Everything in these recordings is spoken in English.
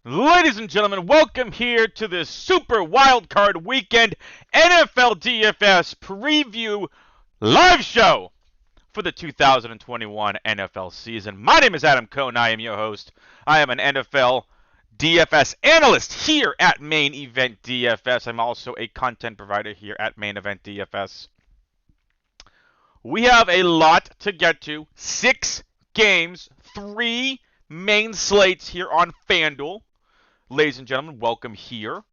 Ladies and gentlemen, welcome here to the Super Wildcard Weekend NFL DFS Preview Live Show for the 2021 NFL season. My name is Adam Kohn. I am your host. I am an NFL DFS analyst here at Main Event DFS. I'm also a content provider here at Main Event DFS. We have a lot to get to. 6 games, 3 main slates here on FanDuel. Ladies and gentlemen, welcome here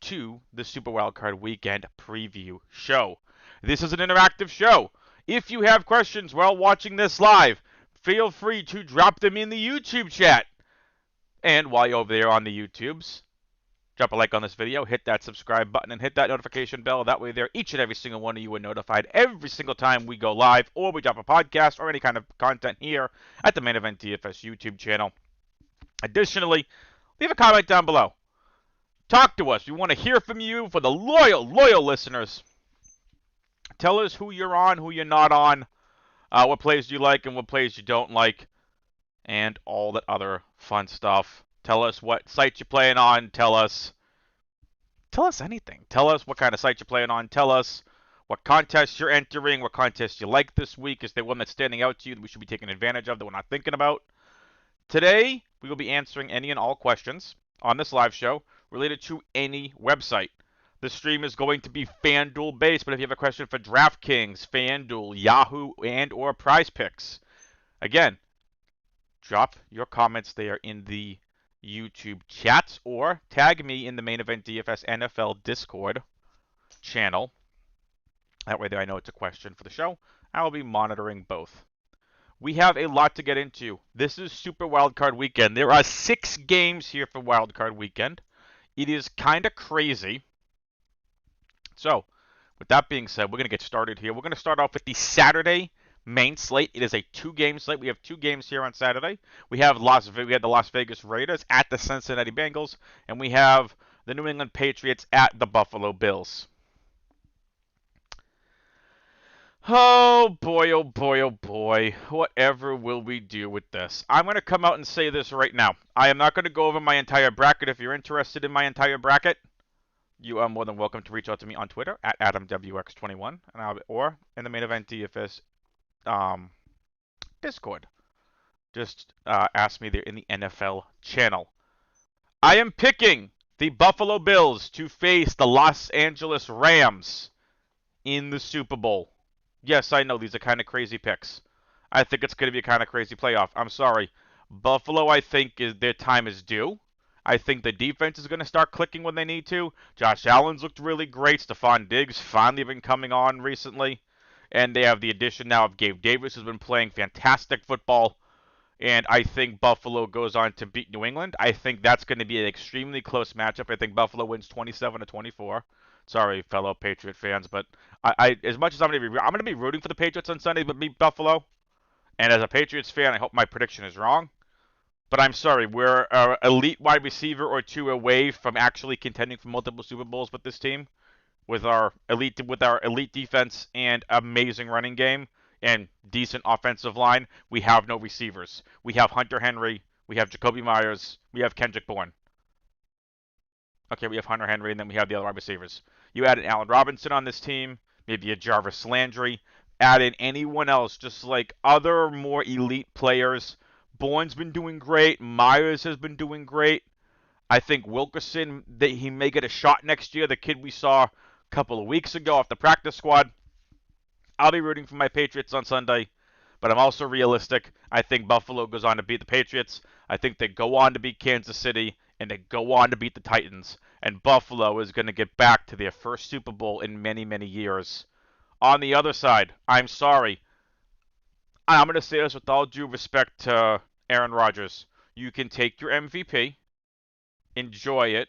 to the Super Wildcard Weekend Preview Show. This is an interactive show. If you have questions while watching this live, feel free to drop them in the YouTube chat. And while you're over there on the YouTubes, drop a like on this video, hit that subscribe button, and hit that notification bell. That way there, each and every single one of you are notified every single time we go live or we drop a podcast or any kind of content here at the Main Event DFS YouTube channel. Additionally, leave a comment down below. Talk to us. We want to hear from you. For the loyal listeners, tell us who you're on, who you're not on, what plays you like and what plays you don't like, and all that other fun stuff. Tell us what sites you're playing on. Tell us anything. Tell us what kind of site you're playing on. Tell us what contests you're entering, what contests you like this week. Is there one that's standing out to you that we should be taking advantage of that we're not thinking about? Today, we will be answering any and all questions on this live show related to any website. The stream is going to be FanDuel based, but if you have a question for DraftKings, FanDuel, Yahoo, and or Prize Picks, again, drop your comments there in the YouTube chats or tag me in the Main Event DFS NFL Discord channel. That way there I know it's a question for the show. I will be monitoring both. We have a lot to get into. This is Super Wildcard Weekend. There are 6 games here for Wildcard Weekend. It is kind of crazy. So, with that being said, we're going to get started here. We're going to start off with the Saturday main slate. It is a 2-game slate. We have 2 games here on Saturday. We have the Las Vegas Raiders at the Cincinnati Bengals, and we have the New England Patriots at the Buffalo Bills. Oh boy, oh boy, oh boy. Whatever will we do with this? I'm going to come out and say this right now. I am not going to go over my entire bracket. If you're interested in my entire bracket, you are more than welcome to reach out to me on Twitter at AdamWX21 or in the Main Event DFS Discord. Just ask me there in the NFL channel. I am picking the Buffalo Bills to face the Los Angeles Rams in the Super Bowl. Yes, I know these are kind of crazy picks. I think it's going to be a kind of crazy playoff. I'm sorry. Buffalo, I think, their time is due. I think the defense is going to start clicking when they need to. Josh Allen's looked really great. Stephon Diggs finally been coming on recently. And they have the addition now of Gabe Davis, who's been playing fantastic football. And I think Buffalo goes on to beat New England. I think that's going to be an extremely close matchup. I think Buffalo wins 27-24. Sorry, fellow Patriot fans, but I as much as I'm going to be rooting for the Patriots on Sunday, but beat Buffalo. And as a Patriots fan, I hope my prediction is wrong. But I'm sorry, we're an elite wide receiver or 2 away from actually contending for multiple Super Bowls with this team, with our elite defense and amazing running game and decent offensive line. We have no receivers. We have Hunter Henry. We have Jacoby Myers. We have Kendrick Bourne. Okay, we have Hunter Henry, and then we have the other wide receivers. You added Allen Robinson on this team, maybe a Jarvis Landry. Added anyone else, just like other more elite players. Bourne's been doing great. Myers has been doing great. I think Wilkerson, he may get a shot next year. The kid we saw a couple of weeks ago off the practice squad. I'll be rooting for my Patriots on Sunday, but I'm also realistic. I think Buffalo goes on to beat the Patriots. I think they go on to beat Kansas City, and they go on to beat the Titans. And Buffalo is going to get back to their first Super Bowl in many, many years. On the other side, I'm sorry. I'm going to say this with all due respect to Aaron Rodgers. You can take your MVP, enjoy it.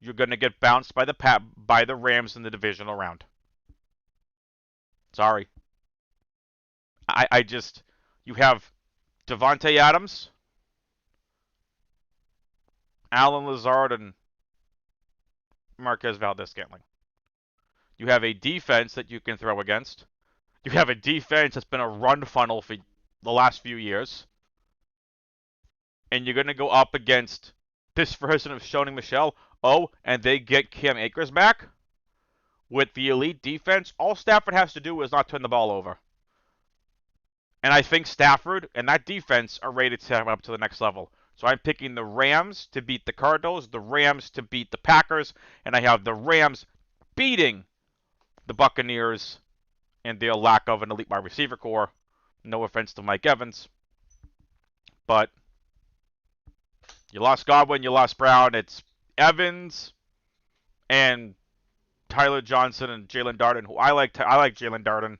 You're going to get bounced by the Rams in the divisional round. Sorry. You have Devontae Adams, Alan Lazard, and Marquez Valdez-Scantling. You have a defense that you can throw against. You have a defense that's been a run funnel for the last few years. And you're going to go up against this version of Shoney Michel. Oh, and they get Cam Akers back with the elite defense. All Stafford has to do is not turn the ball over. And I think Stafford and that defense are ready to take him up to the next level. So I'm picking the Rams to beat the Cardinals, the Rams to beat the Packers, and I have the Rams beating the Buccaneers and their lack of an elite wide receiver core. No offense to Mike Evans, but you lost Godwin, you lost Brown. It's Evans and Tyler Johnson and Jalen Darden, who I like Jalen Darden,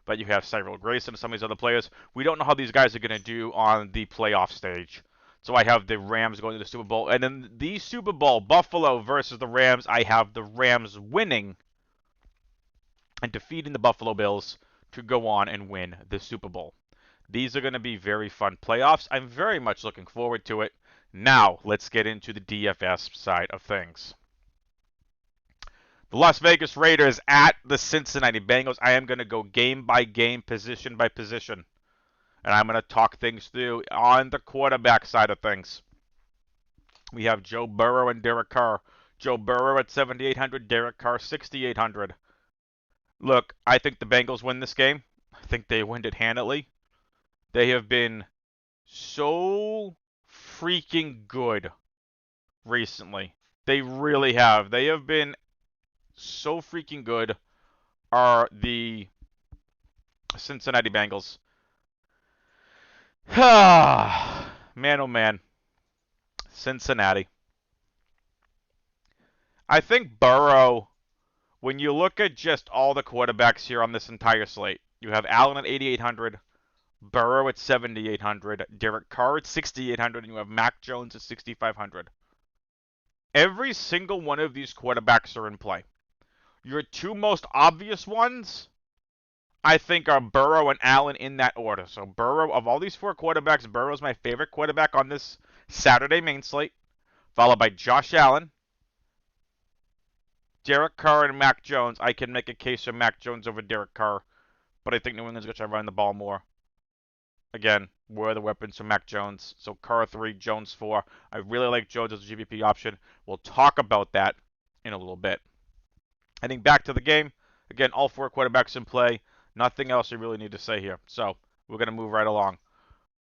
but you have Cyril Grayson and some of these other players. We don't know how these guys are going to do on the playoff stage. So I have the Rams going to the Super Bowl. And then the Super Bowl, Buffalo versus the Rams, I have the Rams winning and defeating the Buffalo Bills to go on and win the Super Bowl. These are going to be very fun playoffs. I'm very much looking forward to it. Now, let's get into the DFS side of things. The Las Vegas Raiders at the Cincinnati Bengals. I am going to go game by game, position by position. And I'm going to talk things through on the quarterback side of things. We have Joe Burrow and Derek Carr. Joe Burrow at 7,800, Derek Carr 6,800. Look, I think the Bengals win this game. I think they win it handily. They have been so freaking good recently. They really have. They have been so freaking good, are the Cincinnati Bengals. Man, oh man. Cincinnati. I think Burrow, when you look at just all the quarterbacks here on this entire slate, you have Allen at 8,800, Burrow at 7,800, Derek Carr at 6,800, and you have Mac Jones at 6,500. Every single one of these quarterbacks are in play. Your two most obvious ones, I think, are Burrow and Allen in that order. So Burrow, of all these four quarterbacks, Burrow's my favorite quarterback on this Saturday main slate, followed by Josh Allen, Derek Carr, and Mac Jones. I can make a case for Mac Jones over Derek Carr, but I think New England's going to try to run the ball more. Again, where are the weapons for Mac Jones? So Carr 3, Jones 4. I really like Jones as a GPP option. We'll talk about that in a little bit. Heading back to the game, again, all four quarterbacks in play. Nothing else I really need to say here. So we're going to move right along.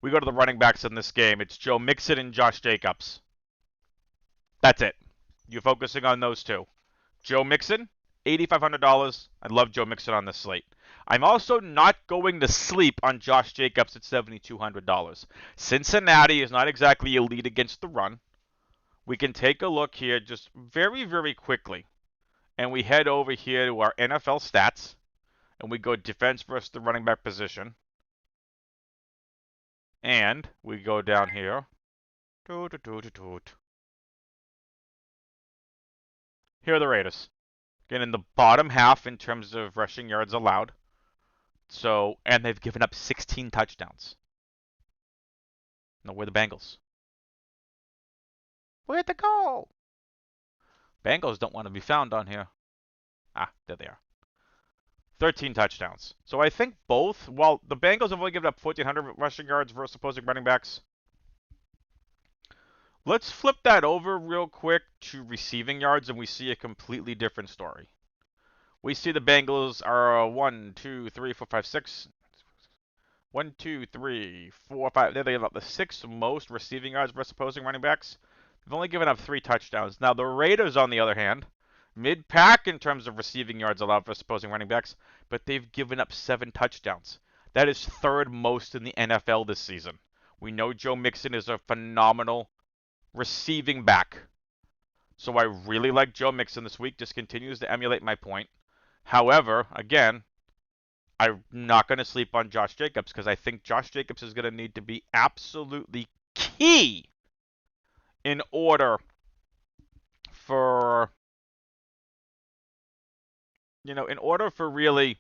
We go to the running backs in this game. It's Joe Mixon and Josh Jacobs. That's it. You're focusing on those two. Joe Mixon, $8,500. I love Joe Mixon on this slate. I'm also not going to sleep on Josh Jacobs at $7,200. Cincinnati is not exactly elite against the run. We can take a look here just very, very quickly. And we head over here to our NFL stats. And we go defense versus the running back position. And we go down here. Here are the Raiders. Again, in the bottom half in terms of rushing yards allowed. So, and they've given up 16 touchdowns. No, we're the Bengals. Where'd they go? Bengals don't want to be found on here. Ah, there they are. 13 touchdowns. So I think both, while the Bengals have only given up 1,400 rushing yards versus opposing running backs. Let's flip that over real quick to receiving yards, and we see a completely different story. We see the Bengals are 1, 2, 3, 4, 5, 6. 1, 2, 3, 4, 5. They have the sixth most receiving yards versus opposing running backs. They've only given up 3 touchdowns. Now, the Raiders, on the other hand, mid-pack in terms of receiving yards allowed versus opposing running backs, but they've given up 7 touchdowns. That is third most in the NFL this season. We know Joe Mixon is a phenomenal receiving back. So I really like Joe Mixon this week. Just continues to emulate my point. However, again, I'm not going to sleep on Josh Jacobs because I think Josh Jacobs is going to need to be absolutely key in order for, in order for really,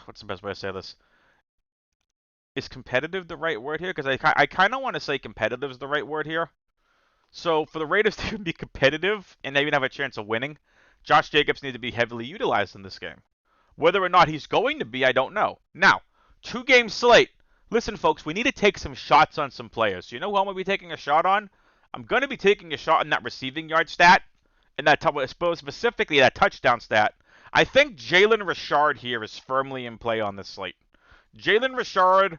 what's the best way to say this? Is competitive the right word here? Because I kind of want to say competitive is the right word here. So for the Raiders to be competitive and even have a chance of winning, Josh Jacobs needs to be heavily utilized in this game. Whether or not he's going to be, I don't know. Now, 2-game slate. Listen, folks, we need to take some shots on some players. You know who I'm going to be taking a shot on? I'm going to be taking a shot on that receiving yard stat, and that specifically that touchdown stat. I think Jalen Richard here is firmly in play on this slate. Jalen Richard,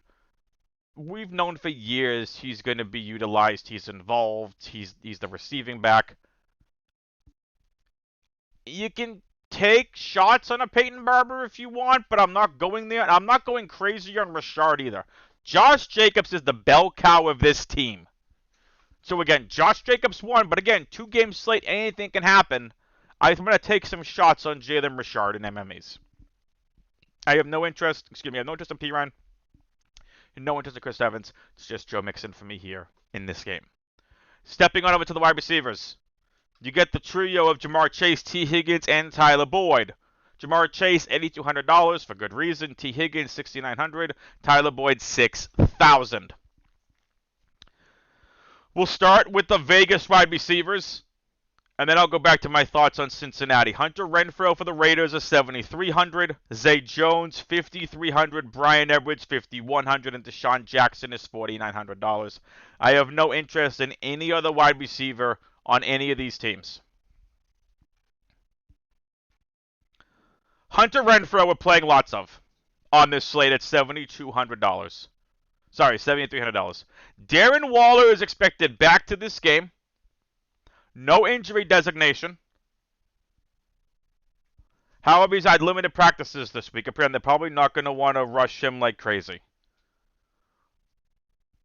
we've known for years he's going to be utilized. He's involved. He's the receiving back. You can take shots on a Peyton Barber if you want, but I'm not going there. I'm not going crazy on Richard either. Josh Jacobs is the bell cow of this team. So again, Josh Jacobs won, but again, 2-game slate, anything can happen. I'm going to take some shots on Jalen Richard in MMEs. I have no interest, I have no interest in Piran. No interest in Chris Evans. It's just Joe Mixon for me here in this game. Stepping on over to the wide receivers. You get the trio of Jamar Chase, T. Higgins, and Tyler Boyd. Jamar Chase, $8,200 for good reason. T. Higgins, $6,900. Tyler Boyd, $6,000. We'll start with the Vegas wide receivers, and then I'll go back to my thoughts on Cincinnati. Hunter Renfrow for the Raiders is $7,300. Zay Jones, $5,300. Bryan Edwards, $5,100. And Deshaun Jackson is $4,900. I have no interest in any other wide receiver on any of these teams. Hunter Renfrow we're playing lots of on this slate at $7,200. Sorry, $7,300. Darren Waller is expected back to this game. No injury designation. However, he's had limited practices this week. Apparently, they're probably not going to want to rush him like crazy.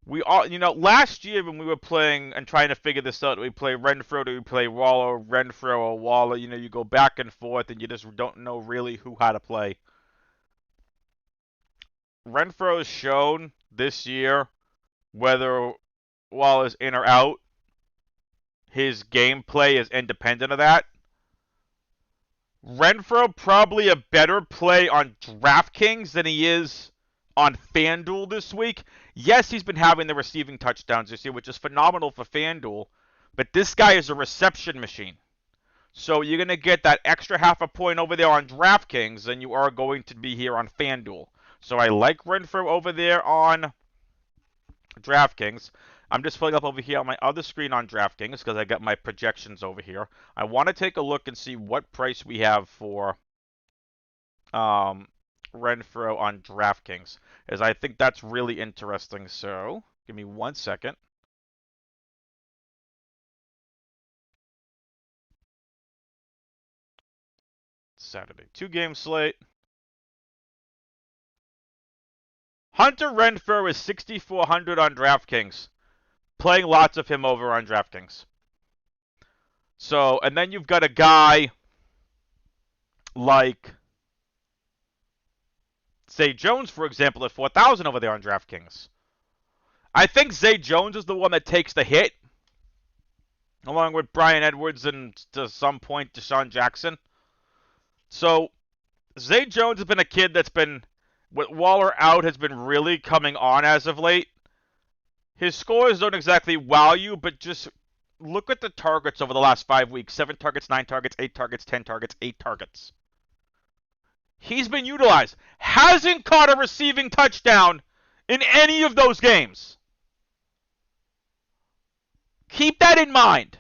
We all, last year when we were playing and trying to figure this out, we play Renfrow, do we play Waller, Renfrow, or Waller? You go back and forth, and you just don't know really who how to play. Renfrow has shown this year, whether Waller's in or out, his gameplay is independent of that. Renfrow probably a better play on DraftKings than he is on FanDuel this week. Yes, he's been having the receiving touchdowns this year, which is phenomenal for FanDuel, but this guy is a reception machine. So you're going to get that extra half a point over there on DraftKings than you are going to be here on FanDuel. So I like Renfrow over there on DraftKings. I'm just pulling up over here on my other screen on DraftKings because I got my projections over here. I want to take a look and see what price we have for Renfrow on DraftKings, as I think that's really interesting. So give me 1 second. Saturday 2-game slate. Hunter Renfrow is $6,400 on DraftKings. Playing lots of him over on DraftKings. So, and then you've got a guy like Zay Jones, for example, at $4,000 over there on DraftKings. I think Zay Jones is the one that takes the hit, along with Bryan Edwards and to some point Deshaun Jackson. So, Zay Jones has been a kid that's been, with Waller out, has been really coming on as of late. His scores don't exactly wow you, but just look at the targets over the last 5 weeks. 7 targets, 9 targets, 8 targets, 10 targets, 8 targets. He's been utilized. Hasn't caught a receiving touchdown in any of those games. Keep that in mind.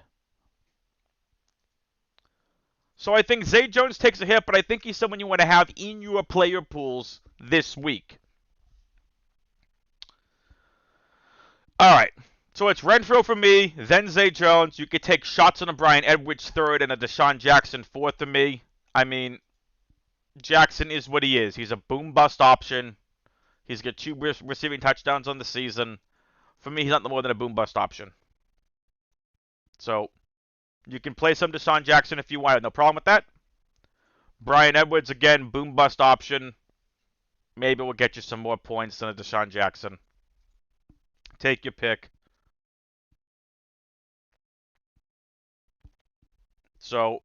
So I think Zay Jones takes a hit, but I think he's someone you want to have in your player pools this week. All right. So it's Renfrow for me, then Zay Jones. You could take shots on a Bryan Edwards third and a Deshaun Jackson fourth for me. I mean, Jackson is what he is. He's a boom-bust option. He's got 2 receiving touchdowns on the season. For me, he's not more than a boom-bust option. So you can play some Deshaun Jackson if you want. No problem with that. Bryan Edwards, again, boom-bust option. Maybe we'll get you some more points than a Deshaun Jackson. Take your pick. So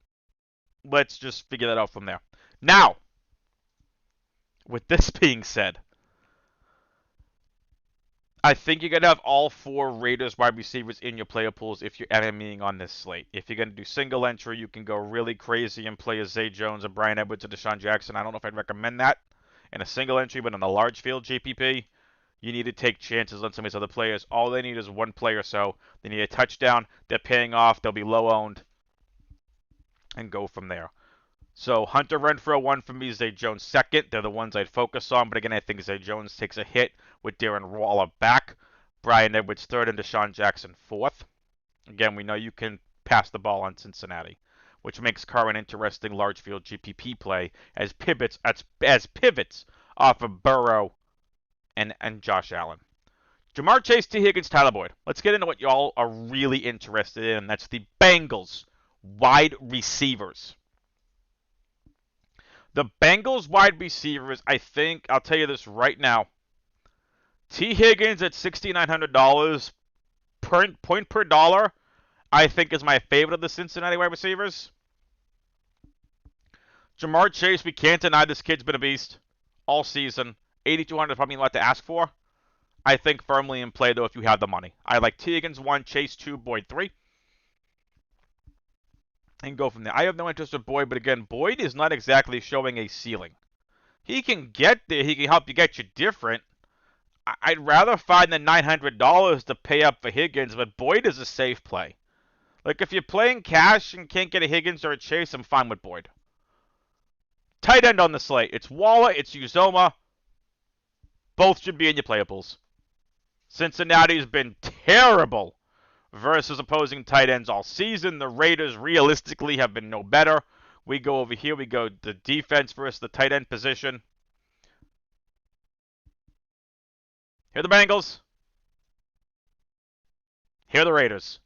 let's just figure that out from there. Now, with this being said, I think you're going to have all 4 Raiders wide receivers in your player pools if you're MMEing on this slate. If you're going to do single entry, you can go really crazy and play a Zay Jones, a Bryan Edwards, a Deshaun Jackson. I don't know if I'd recommend that in a single entry, but in a large field GPP, you need to take chances on some of these other players. All they need is one player, so they need a touchdown. They're paying off. They'll be low owned, and go from there. So Hunter Renfrow, one for me, Zay Jones second. They're the ones I'd focus on, but again, I think Zay Jones takes a hit with Darren Waller back. Bryan Edwards third and Deshaun Jackson fourth. Again, we know you can pass the ball on Cincinnati, which makes Carr an interesting large field GPP play as pivots off of Burrow and Josh Allen. Jamar Chase, T. Higgins, Tyler Boyd. Let's get into what y'all are really interested in, and that's the Bengals wide receivers. The Bengals wide receivers, I think, I'll tell you this right now. T. Higgins at $6,900 point per dollar, I think is my favorite of the Cincinnati wide receivers. Jamar Chase, we can't deny this kid's been a beast all season. $8,200 is probably a lot to ask for. I think firmly in play, though, if you have the money. I like T. Higgins 1, Chase 2, Boyd 3. And go from there. I have no interest in Boyd, but again, Boyd is not exactly showing a ceiling. He can get there. He can help you get you different. I'd rather find the $900 to pay up for Higgins, but Boyd is a safe play. Like, if you're playing cash and can't get a Higgins or a Chase, I'm fine with Boyd. Tight end on the slate. It's Waller, it's Uzoma. Both should be in your playables. Cincinnati's been terrible versus opposing tight ends all season. The Raiders realistically have been no better. We go over here. We go the defense versus the tight end position. Here are the Bengals. Here are the Raiders.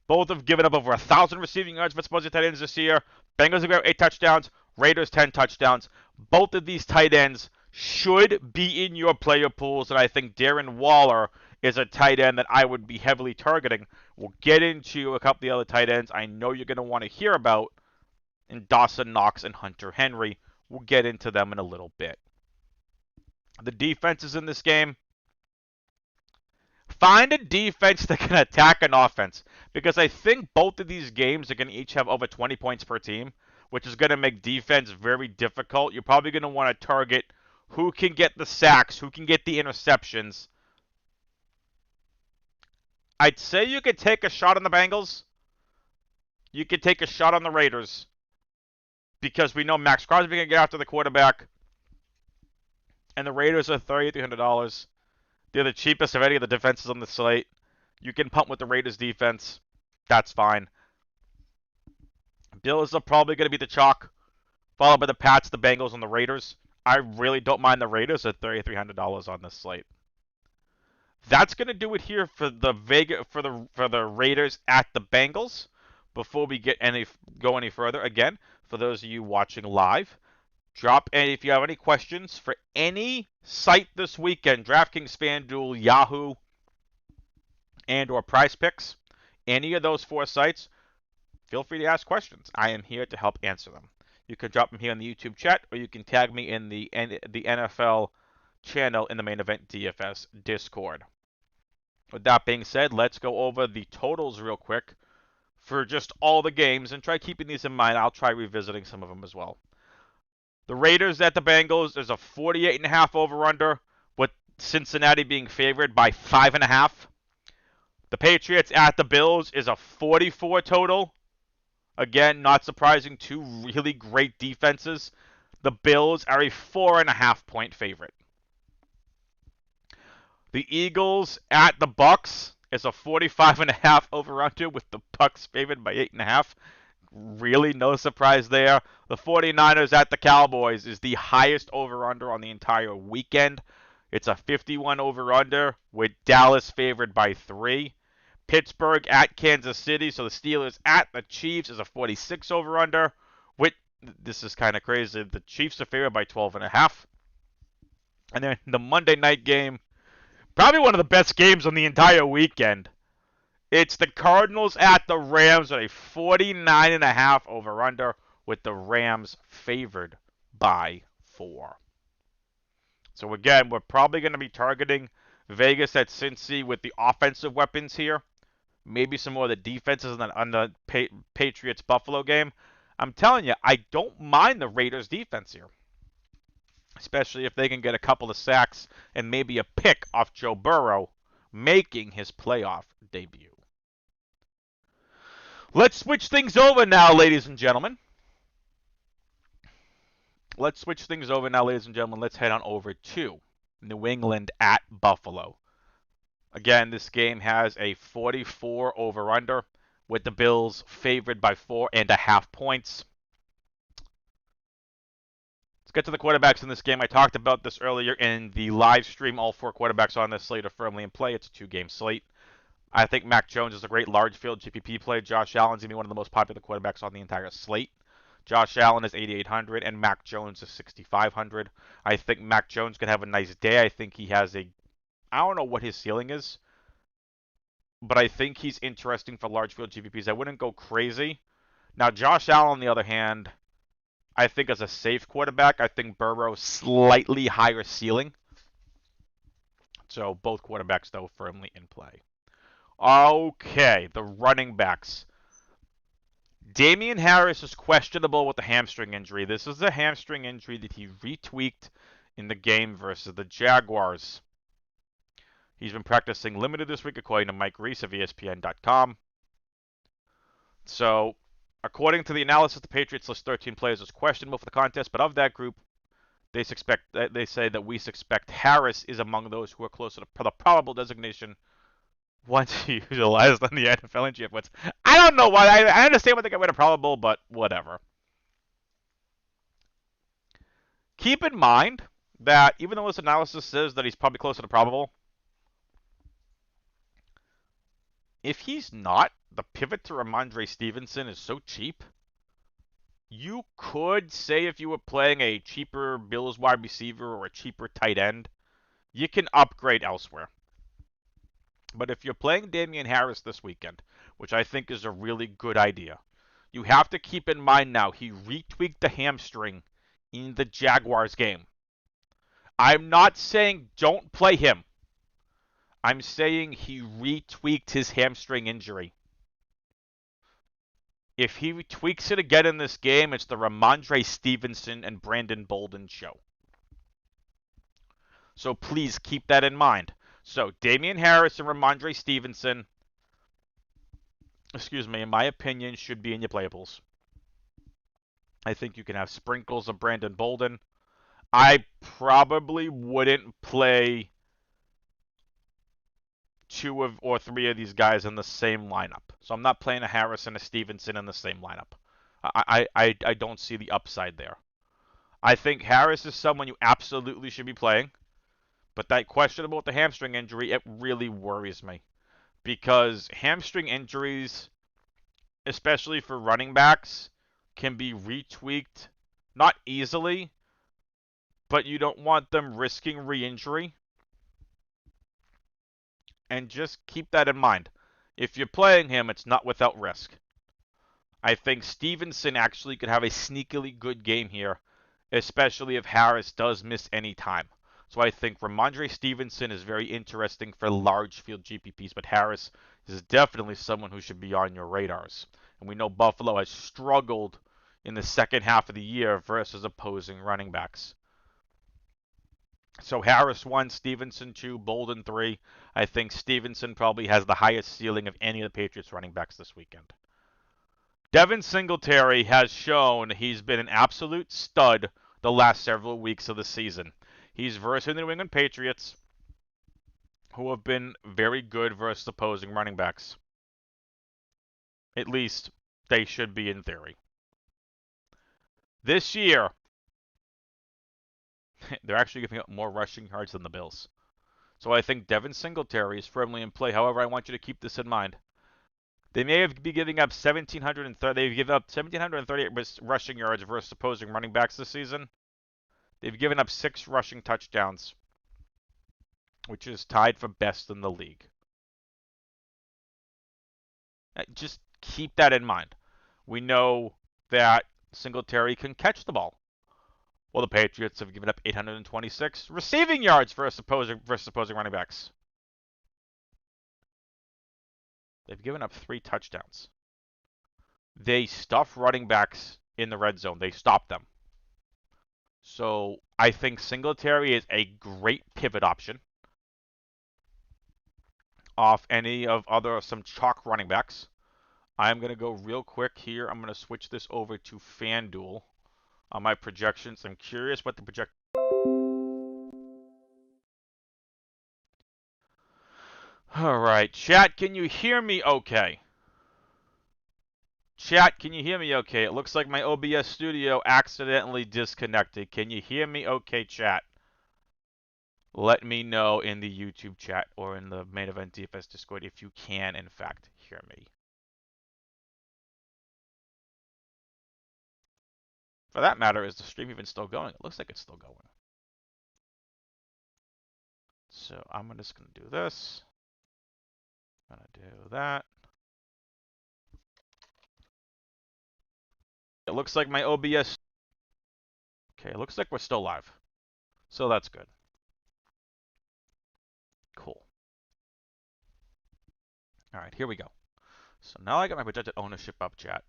Both have given up over 1,000 receiving yards for opposing tight ends this year. Bengals have got 8 touchdowns. Raiders 10 touchdowns. Both of these tight ends should be in your player pools, and I think Darren Waller is a tight end that I would be heavily targeting. We'll get into a couple of the other tight ends I know you're going to want to hear about in Dawson Knox and Hunter Henry. We'll get into them in a little bit. The defenses in this game. Find a defense that can attack an offense, because I think both of these games are going to each have over 20 points per team, which is going to make defense very difficult. You're probably going to want to target who can get the sacks, who can get the interceptions. I'd say you could take a shot on the Bengals. You could take a shot on the Raiders, because we know Max Crosby can get after the quarterback, and the Raiders are $3,300. They're the cheapest of any of the defenses on the slate. You can punt with the Raiders defense. That's fine. Bills are probably going to be the chalk, followed by the Pats, the Bengals, and the Raiders. I really don't mind the Raiders at $3,300 on this slate. That's going to do it here for the Raiders at the Bengals. Before we go any further, again, for those of you watching live, and if you have any questions for any site this weekend, DraftKings, FanDuel, Yahoo, and or Prize Picks, any of those 4 sites, feel free to ask questions. I am here to help answer them. You can drop them here in the YouTube chat, or you can tag me in the NFL channel in the Main Event DFS Discord. With that being said, let's go over the totals real quick for just all the games, and try keeping these in mind. I'll try revisiting some of them as well. The Raiders at the Bengals, there's a 48.5 over-under, with Cincinnati being favored by 5.5. The Patriots at the Bills is a 44 total. Again, not surprising, 2 really great defenses. The Bills are a 4.5 point favorite. The Eagles at the Bucks is a 45.5 over-under, with the Bucks favored by 8.5. Really no surprise there. The 49ers at the Cowboys is the highest over-under on the entire weekend. It's a 51 over-under, with Dallas favored by 3. Pittsburgh at Kansas City, so the Steelers at the Chiefs is a 46 over-under. This is kind of crazy. The Chiefs are favored by 12.5. And then the Monday night game, probably one of the best games on the entire weekend. It's the Cardinals at the Rams at a 49.5 over-under, with the Rams favored by 4. So again, we're probably going to be targeting Vegas at Cincy with the offensive weapons here. Maybe some more of the defenses on the Patriots-Buffalo game. I'm telling you, I don't mind the Raiders defense here. especially if they can get a couple of sacks and maybe a pick off Joe Burrow, making his playoff debut. Let's switch things over now, ladies and gentlemen. Let's head on over to New England at Buffalo. Again, this game has a 44 over-under, with the Bills favored by 4.5 points. Let's get to the quarterbacks in this game. I talked about this earlier in the live stream. All 4 quarterbacks on this slate are firmly in play. It's a 2-game slate. I think Mac Jones is a great large field GPP play. Josh Allen's going to be one of the most popular quarterbacks on the entire slate. Josh Allen is 8,800 and Mac Jones is 6,500. I think Mac Jones could have a nice day. I think he has I don't know what his ceiling is, but I think he's interesting for large field GPPs. I wouldn't go crazy. Now, Josh Allen, on the other hand, I think as a safe quarterback, I think Burrow's slightly higher ceiling. So both quarterbacks, though, firmly in play. Okay, the running backs. Damien Harris is questionable with a hamstring injury. This is a hamstring injury that he retweaked in the game versus the Jaguars. He's been practicing limited this week, according to Mike Reese of ESPN.com. So, according to the analysis, the Patriots list 13 players as questionable for the contest, but of that group, they say that we suspect Harris is among those who are closer to the probable designation once utilized on the NFL and GF wins. I don't know why. I understand why they got rid of probable, but whatever. Keep in mind that even though this analysis says that he's probably closer to probable, if he's not, the pivot to Ramondre Stevenson is so cheap. You could say if you were playing a cheaper Bills wide receiver or a cheaper tight end, you can upgrade elsewhere. But if you're playing Damien Harris this weekend, which I think is a really good idea, you have to keep in mind now he retweaked the hamstring in the Jaguars game. I'm not saying don't play him. I'm saying he retweaked his hamstring injury. If he tweaks it again in this game, it's the Ramondre Stevenson and Brandon Bolden show. So please keep that in mind. So Damien Harris and Ramondre Stevenson, in my opinion, should be in your playables. I think you can have sprinkles of Brandon Bolden. I probably wouldn't play 2 or 3 of these guys in the same lineup. So I'm not playing a Harris and a Stevenson in the same lineup. I don't see the upside there. I think Harris is someone you absolutely should be playing. But that questionable with the hamstring injury, it really worries me. Because hamstring injuries, especially for running backs, can be retweaked, not easily, but you don't want them risking re-injury. And just keep that in mind. If you're playing him, it's not without risk. I think Stevenson actually could have a sneakily good game here, especially if Harris does miss any time. So I think Ramondre Stevenson is very interesting for large field GPPs, but Harris is definitely someone who should be on your radars. And we know Buffalo has struggled in the second half of the year versus opposing running backs. So Harris 1, Stevenson 2, Bolden 3. I think Stevenson probably has the highest ceiling of any of the Patriots running backs this weekend. Devin Singletary has shown he's been an absolute stud the last several weeks of the season. He's versus the New England Patriots, who have been very good versus opposing running backs. At least they should be in theory. This year, they're actually giving up more rushing yards than the Bills. So I think Devin Singletary is firmly in play. However, I want you to keep this in mind. They may be giving up 1,730. They've given up 1,738 rushing yards versus opposing running backs this season. They've given up 6 rushing touchdowns, which is tied for best in the league. Just keep that in mind. We know that Singletary can catch the ball. Well, the Patriots have given up 826 receiving yards versus opposing running backs. They've given up 3 touchdowns. They stuff running backs in the red zone. They stop them. So I think Singletary is a great pivot option off any of some chalk running backs. I'm going to go real quick here. I'm going to switch this over to FanDuel on my projections. I'm curious what the project. All right, chat, can you hear me okay? Chat, can you hear me okay? It looks like my OBS studio accidentally disconnected. Can you hear me okay, chat? Let me know in the YouTube chat or in the Main Event DFS Discord if you can, in fact, hear me. For that matter, is the stream even still going? It looks like it's still going. So I'm just going to do this. I'm going to do that. It looks like my OBS. Okay, it looks like we're still live. So that's good. Cool. All right, here we go. So now I got my projected ownership up, chat.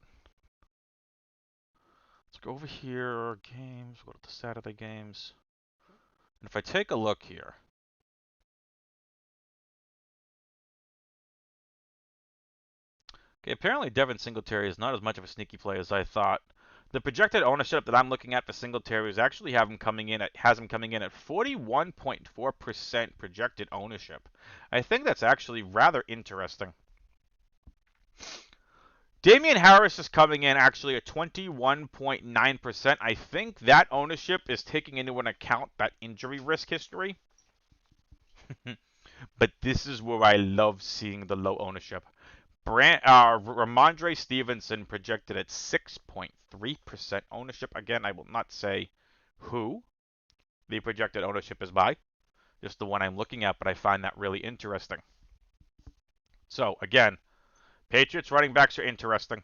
Let's go over here, games, go to the Saturday games. And if I take a look here, okay, apparently Devin Singletary is not as much of a sneaky play as I thought. The projected ownership that I'm looking at for Singletary is actually has him coming in at 41.4% projected ownership. I think that's actually rather interesting. Damien Harris is coming in actually at 21.9%. I think that ownership is taking into account that injury risk history. But this is where I love seeing the low ownership. Ramondre Stevenson projected at 6.3% ownership. Again, I will not say who the projected ownership is by, just the one I'm looking at, but I find that really interesting. So, again, Patriots running backs are interesting,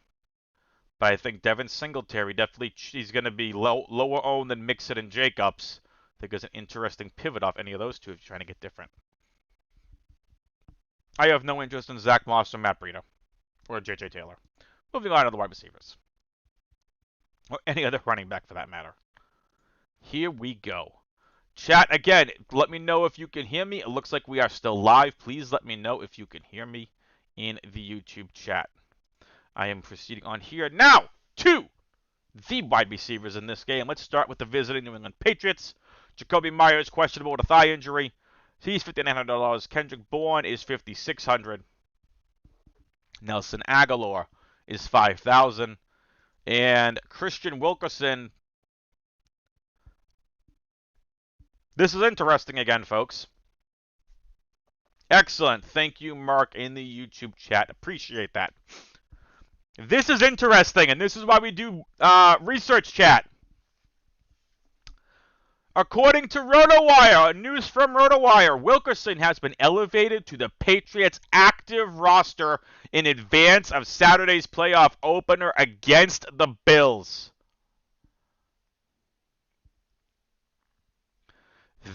but I think Devin Singletary definitely he's going to be lower owned than Mixon and Jacobs. I think it's an interesting pivot off any of those two if you're trying to get different. I have no interest in Zach Moss or Matt Breida or J.J. Taylor. Moving on to the wide receivers. Or any other running back for that matter. Here we go. Chat, again, let me know if you can hear me. It looks like we are still live. Please let me know if you can hear me in the YouTube chat. I am proceeding on here now to the wide receivers in this game. Let's start with the visiting New England Patriots. Jacoby Myers, questionable with a thigh injury. He's $5,900. Kendrick Bourne is $5,600. Nelson Agholor is $5,000. And Christian Wilkerson. This is interesting again, folks. Excellent. Thank you, Mark, in the YouTube chat. Appreciate that. This is interesting, and this is why we do research chat. According to RotoWire, news from RotoWire, Wilkerson has been elevated to the Patriots' active roster in advance of Saturday's playoff opener against the Bills.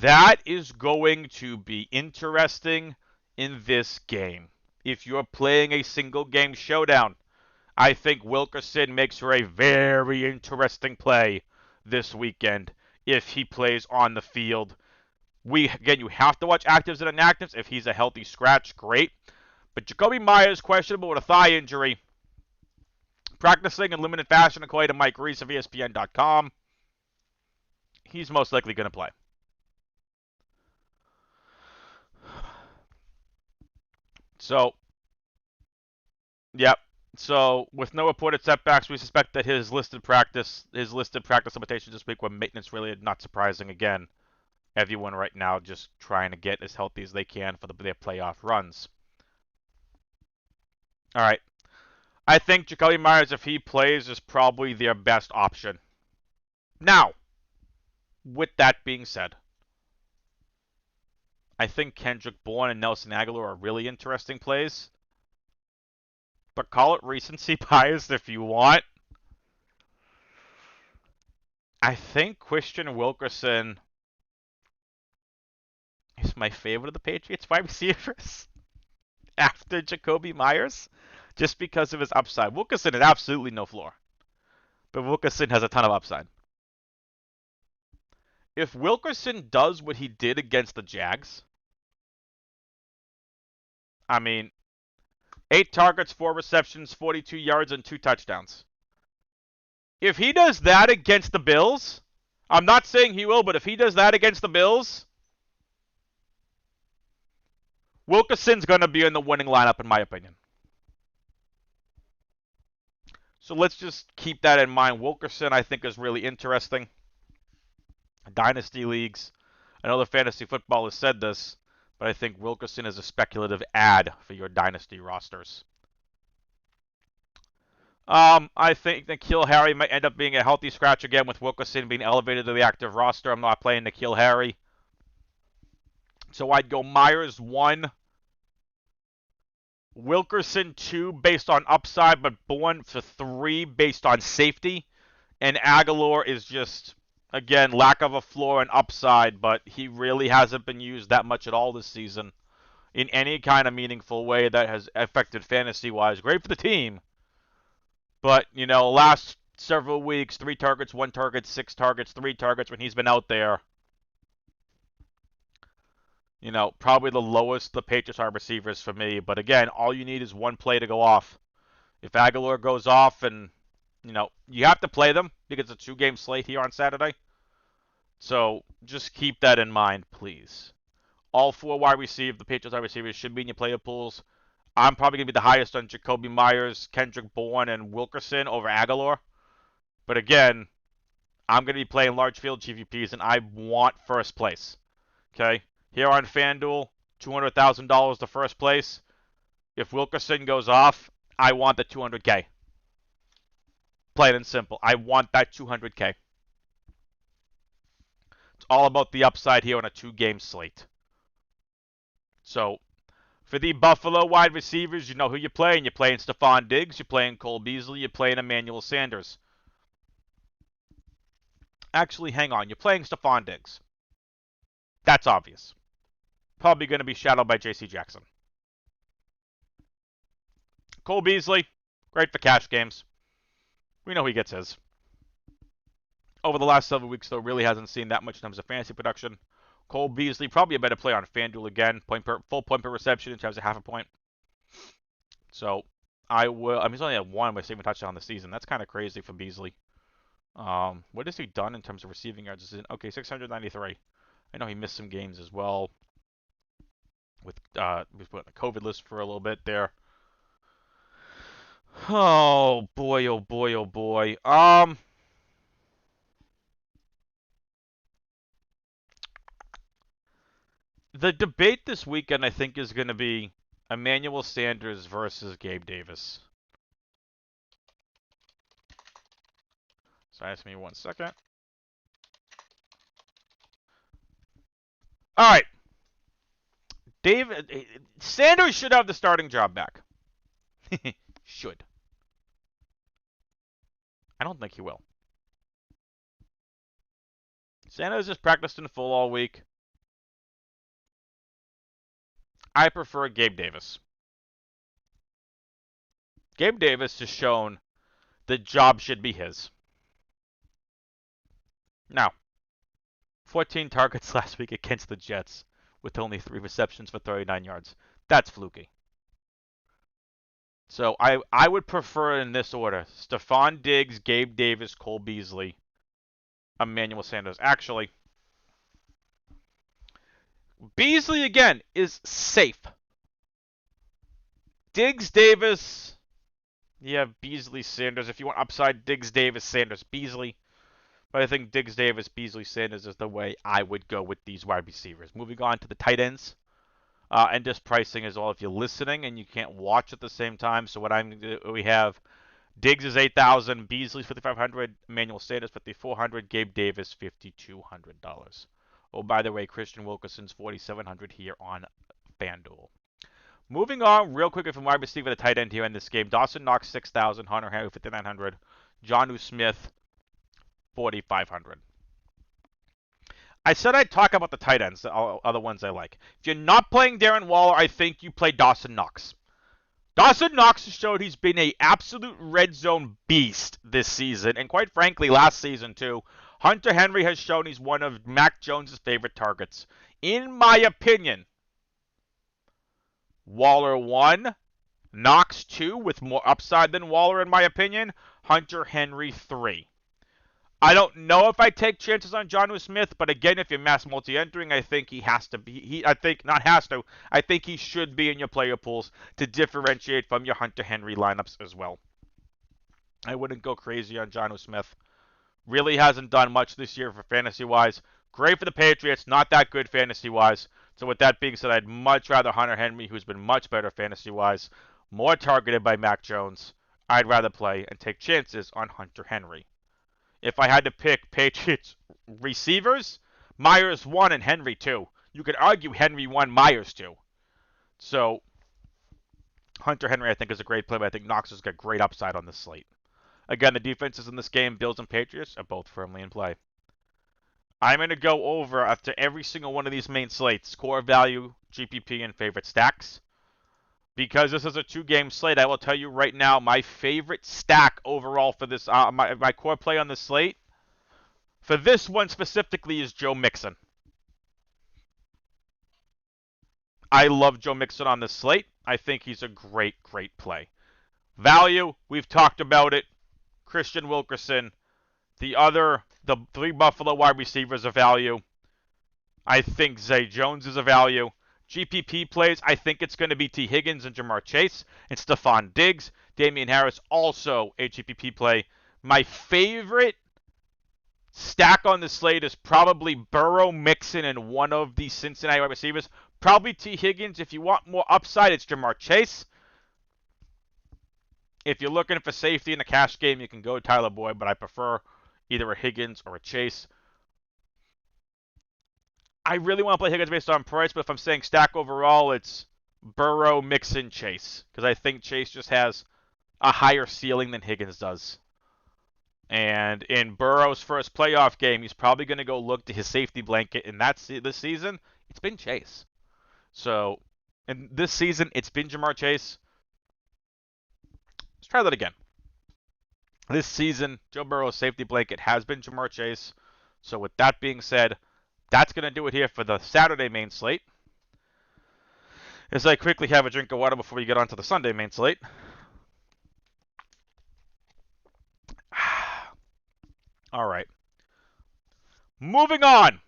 That is going to be interesting in this game. If you're playing a single game showdown, I think Wilkerson makes for a very interesting play this weekend if he plays on the field. Again, you have to watch actives and inactives. If he's a healthy scratch, great. But Jacoby Myers, questionable with a thigh injury. Practicing in limited fashion, according to Mike Reese of ESPN.com. He's most likely going to play. So, yep. So, with no reported setbacks, we suspect that his listed practice limitations this week were maintenance related. Not surprising again. Everyone right now just trying to get as healthy as they can for their playoff runs. All right. I think Jacoby Myers, if he plays, is probably their best option. Now, with that being said, I think Kendrick Bourne and Nelson Agholor are really interesting plays. But call it recency bias if you want. I think Christian Wilkerson is my favorite of the Patriots wide receivers after Jacoby Myers, just because of his upside. Wilkerson has absolutely no floor, but Wilkerson has a ton of upside. If Wilkerson does what he did against the Jags, I mean, 8 targets, 4 receptions, 42 yards, and 2 touchdowns. If he does that against the Bills, I'm not saying he will, but if he does that against the Bills, Wilkerson's going to be in the winning lineup, in my opinion. So let's just keep that in mind. Wilkerson, I think, is really interesting. Dynasty leagues. I know the fantasy football has said this, but I think Wilkerson is a speculative add for your dynasty rosters. I think N'Keal Harry might end up being a healthy scratch again with Wilkerson being elevated to the active roster. I'm not playing N'Keal Harry. So I'd go Myers 1, Wilkerson 2 based on upside, but Bourne for 3 based on safety. And Aguilar is just, again, lack of a floor and upside, but he really hasn't been used that much at all this season in any kind of meaningful way that has affected fantasy-wise. Great for the team. But, you know, last several weeks, 3 targets, 1 target, 6 targets, 3 targets when he's been out there. You know, probably the lowest the Patriots are receivers for me. But again, all you need is one play to go off. If Aguilar goes off and, you know, you have to play them because it's a 2-game slate here on Saturday. So just keep that in mind, please. All 4 the Patriots wide receivers should be in your player pools. I'm probably going to be the highest on Jacoby Myers, Kendrick Bourne, and Wilkerson over Aguilar. But again, I'm going to be playing large field GVPs, and I want first place. Okay? Here on FanDuel, $200,000 to first place. If Wilkerson goes off, I want the $200K. Plain and simple. I want that $200K. It's all about the upside here on a 2-game slate. So, for the Buffalo wide receivers, you know who you're playing. You're playing Stephon Diggs, you're playing Cole Beasley, you're playing Emmanuel Sanders. Actually, hang on. You're playing Stephon Diggs. That's obvious. Probably going to be shadowed by J.C. Jackson. Cole Beasley, great for cash games. We know he gets his. Over the last several weeks, though, really hasn't seen that much in terms of fantasy production. Cole Beasley, probably a better play on FanDuel again. Full point per reception in terms of half a point. So, I will. I mean, he's only had 1 receiving touchdown this season. That's kind of crazy for Beasley. What has he done in terms of receiving yards? Okay, 693. I know he missed some games as well. He was put on the COVID list for a little bit there. Oh boy, oh boy, oh boy. The debate this weekend, I think, is going to be Emmanuel Sanders versus Gabe Davis. So ask me 1 second. All right. Sanders should have the starting job back. Should. I don't think he will. Sanders just practiced in full all week. I prefer Gabe Davis. Gabe Davis has shown the job should be his. Now, 14 targets last week against the Jets with only 3 receptions for 39 yards. That's fluky. So I would prefer in this order. Stephon Diggs, Gabe Davis, Cole Beasley, Emmanuel Sanders. Actually, Beasley, again, is safe. Diggs, Davis. You have Beasley, Sanders. If you want upside, Diggs, Davis, Sanders, Beasley. But I think Diggs, Davis, Beasley, Sanders is the way I would go with these wide receivers. Moving on to the tight ends. And just pricing as well if you're listening and you can't watch at the same time. So we have Diggs is $8,000, Beasley's $5,500, Emmanuel Sanders $5,400, Gabe Davis $5,200. Oh, by the way, Christian Wilkerson's $4,700 here on FanDuel. Moving on real quickly from wide receiver to tight end here in this game. Dawson Knox $6,000, Hunter Henry $5,900, Jonnu Smith $4,500. I said I'd talk about the tight ends, the other ones I like. If you're not playing Darren Waller, I think you play Dawson Knox. Dawson Knox has showed he's been an absolute red zone beast this season, and quite frankly, last season too. Hunter Henry has shown he's one of Mac Jones' favorite targets. In my opinion, Waller 1, Knox 2 with more upside than Waller in my opinion, Hunter Henry 3. I don't know if I take chances on Jonnu Smith, but again, if you're mass multi-entering, I think he has to be. I think he should be in your player pools to differentiate from your Hunter Henry lineups as well. I wouldn't go crazy on Jonnu Smith. Really hasn't done much this year for fantasy-wise. Great for the Patriots, not that good fantasy-wise. So with that being said, I'd much rather Hunter Henry, who's been much better fantasy-wise, more targeted by Mac Jones. I'd rather play and take chances on Hunter Henry. If I had to pick Patriots receivers, Myers 1 and Henry 2. You could argue Henry 1, Myers 2. So, Hunter Henry I think is a great play, but I think Knox has got great upside on this slate. Again, the defenses in this game, Bills and Patriots, are both firmly in play. I'm going to go over after every single one of these main slates, core value, GPP, and favorite stacks. Because this is a 2-game slate, I will tell you right now, my favorite stack overall for this, my core play on this slate, for this one specifically, is Joe Mixon. I love Joe Mixon on this slate. I think he's a great, great play. Value, we've talked about it. Christian Wilkerson. The 3 Buffalo wide receivers are value. I think Zay Jones is a value. GPP plays, I think it's going to be T. Higgins and Jamar Chase and Stephon Diggs. Damien Harris, also a GPP play. My favorite stack on the slate is probably Burrow, Mixon, and one of the Cincinnati wide receivers. Probably T. Higgins. If you want more upside, it's Jamar Chase. If you're looking for safety in a cash game, you can go Tyler Boyd, but I prefer either a Higgins or a Chase. I really want to play Higgins based on price, but if I'm saying stack overall, it's Burrow, Mixon, Chase. Because I think Chase just has a higher ceiling than Higgins does. And in Burrow's first playoff game, he's probably going to go look to his safety blanket. And this season, it's been Chase. So, in this season, it's been Jamar Chase. Let's try that again. This season, Joe Burrow's safety blanket has been Jamar Chase. So with that being said, that's going to do it here for the Saturday main slate. As I quickly have a drink of water before we get on to the Sunday main slate. All right. Moving on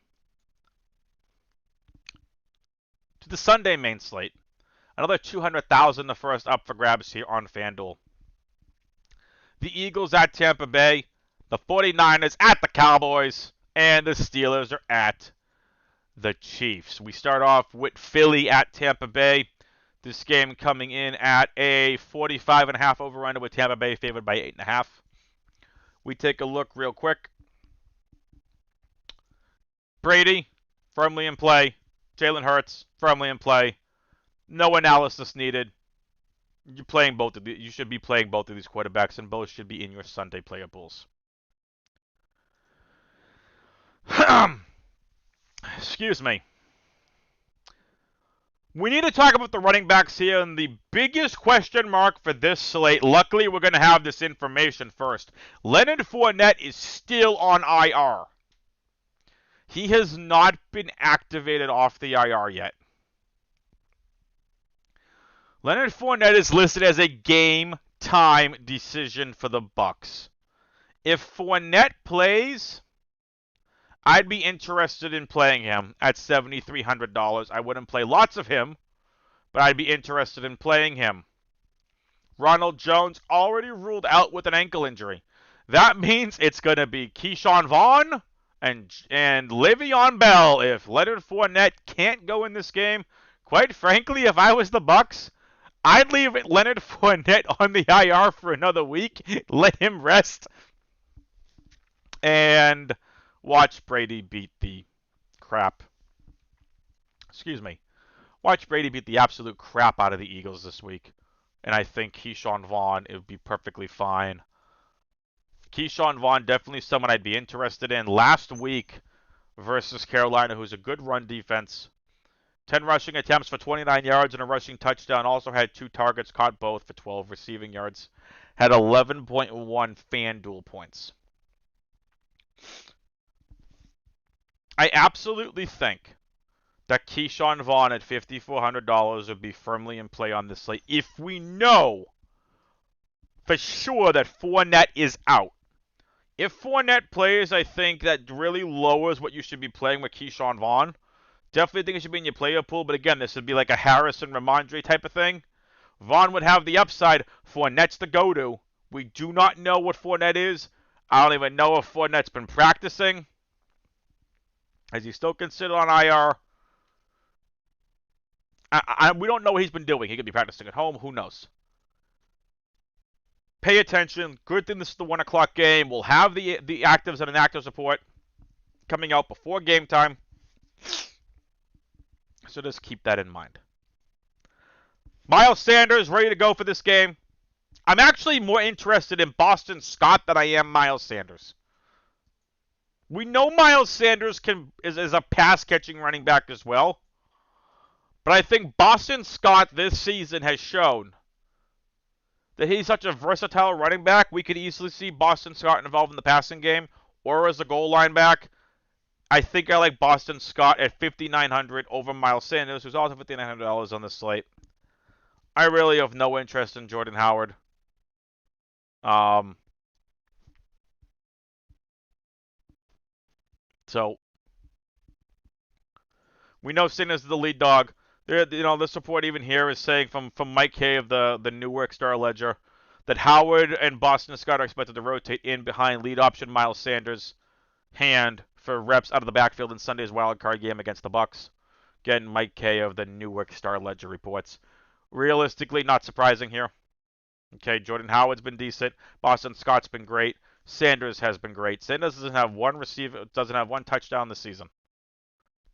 to the Sunday main slate. Another $200,000 the first up for grabs here on FanDuel. The Eagles at Tampa Bay, the 49ers at the Cowboys, and the Steelers are at the Chiefs. We start off with Philly at Tampa Bay. This game coming in at a 45.5 over-under with Tampa Bay favored by 8.5. We take a look real quick. Brady, firmly in play. Jalen Hurts, firmly in play. No analysis needed. You should be playing both of these quarterbacks, and both should be in your Sunday player pools. Excuse me. We need to talk about the running backs here, and the biggest question mark for this slate, luckily we're going to have this information first. Leonard Fournette is still on IR. He has not been activated off the IR yet. Leonard Fournette is listed as a game-time decision for the Bucs. If Fournette plays, I'd be interested in playing him at $7,300. I wouldn't play lots of him, but I'd be interested in playing him. Ronald Jones already ruled out with an ankle injury. That means it's going to be Keyshawn Vaughn and Le'Veon Bell. If Leonard Fournette can't go in this game, quite frankly, if I was the Bucs, I'd leave Leonard Fournette on the IR for another week, let him rest, and watch Brady beat the crap. Watch Brady beat the absolute crap out of the Eagles this week. And I think Keyshawn Vaughn, it would be perfectly fine. Keyshawn Vaughn, definitely someone I'd be interested in. Last week versus Carolina, who's a good run defense. 10 rushing attempts for 29 yards and a rushing touchdown. Also had 2 targets, caught both for 12 receiving yards. Had 11.1 FanDuel points. I absolutely think that Keyshawn Vaughn at $5,400 would be firmly in play on this slate if we know for sure that Fournette is out. If Fournette plays, I think that really lowers what you should be playing with Keyshawn Vaughn. Definitely think it should be in your player pool, but again, this would be like a Harrison Ramondre type of thing. Vaughn would have the upside. Fournette's the go-to. We do not know what Fournette is. I don't even know if Fournette's been practicing. Is he still considered on IR? We don't know what he's been doing. He could be practicing at home. Who knows? Pay attention. Good thing this is the 1 o'clock game. We'll have the actives and inactives report coming out before game time. So just keep that in mind. Miles Sanders ready to go for this game. I'm actually more interested in Boston Scott than I am Miles Sanders. We know Miles Sanders is a pass-catching running back as well. But I think Boston Scott this season has shown that he's such a versatile running back. We could easily see Boston Scott involved in the passing game or as a goal line back. I think I like Boston Scott at $5,900 over Miles Sanders, who's also $5,900 on the slate. I really have no interest in Jordan Howard. So we know Sanders is the lead dog. This report even here is saying from Mike K of the Newark Star Ledger that Howard and Boston Scott are expected to rotate in behind lead option Miles Sanders' hand for reps out of the backfield in Sunday's wildcard game against the Bucs. Again, Mike K of the Newark Star Ledger reports. Realistically, not surprising here. Okay, Jordan Howard's been decent. Boston Scott's been great. Sanders has been great. Sanders doesn't have one touchdown this season.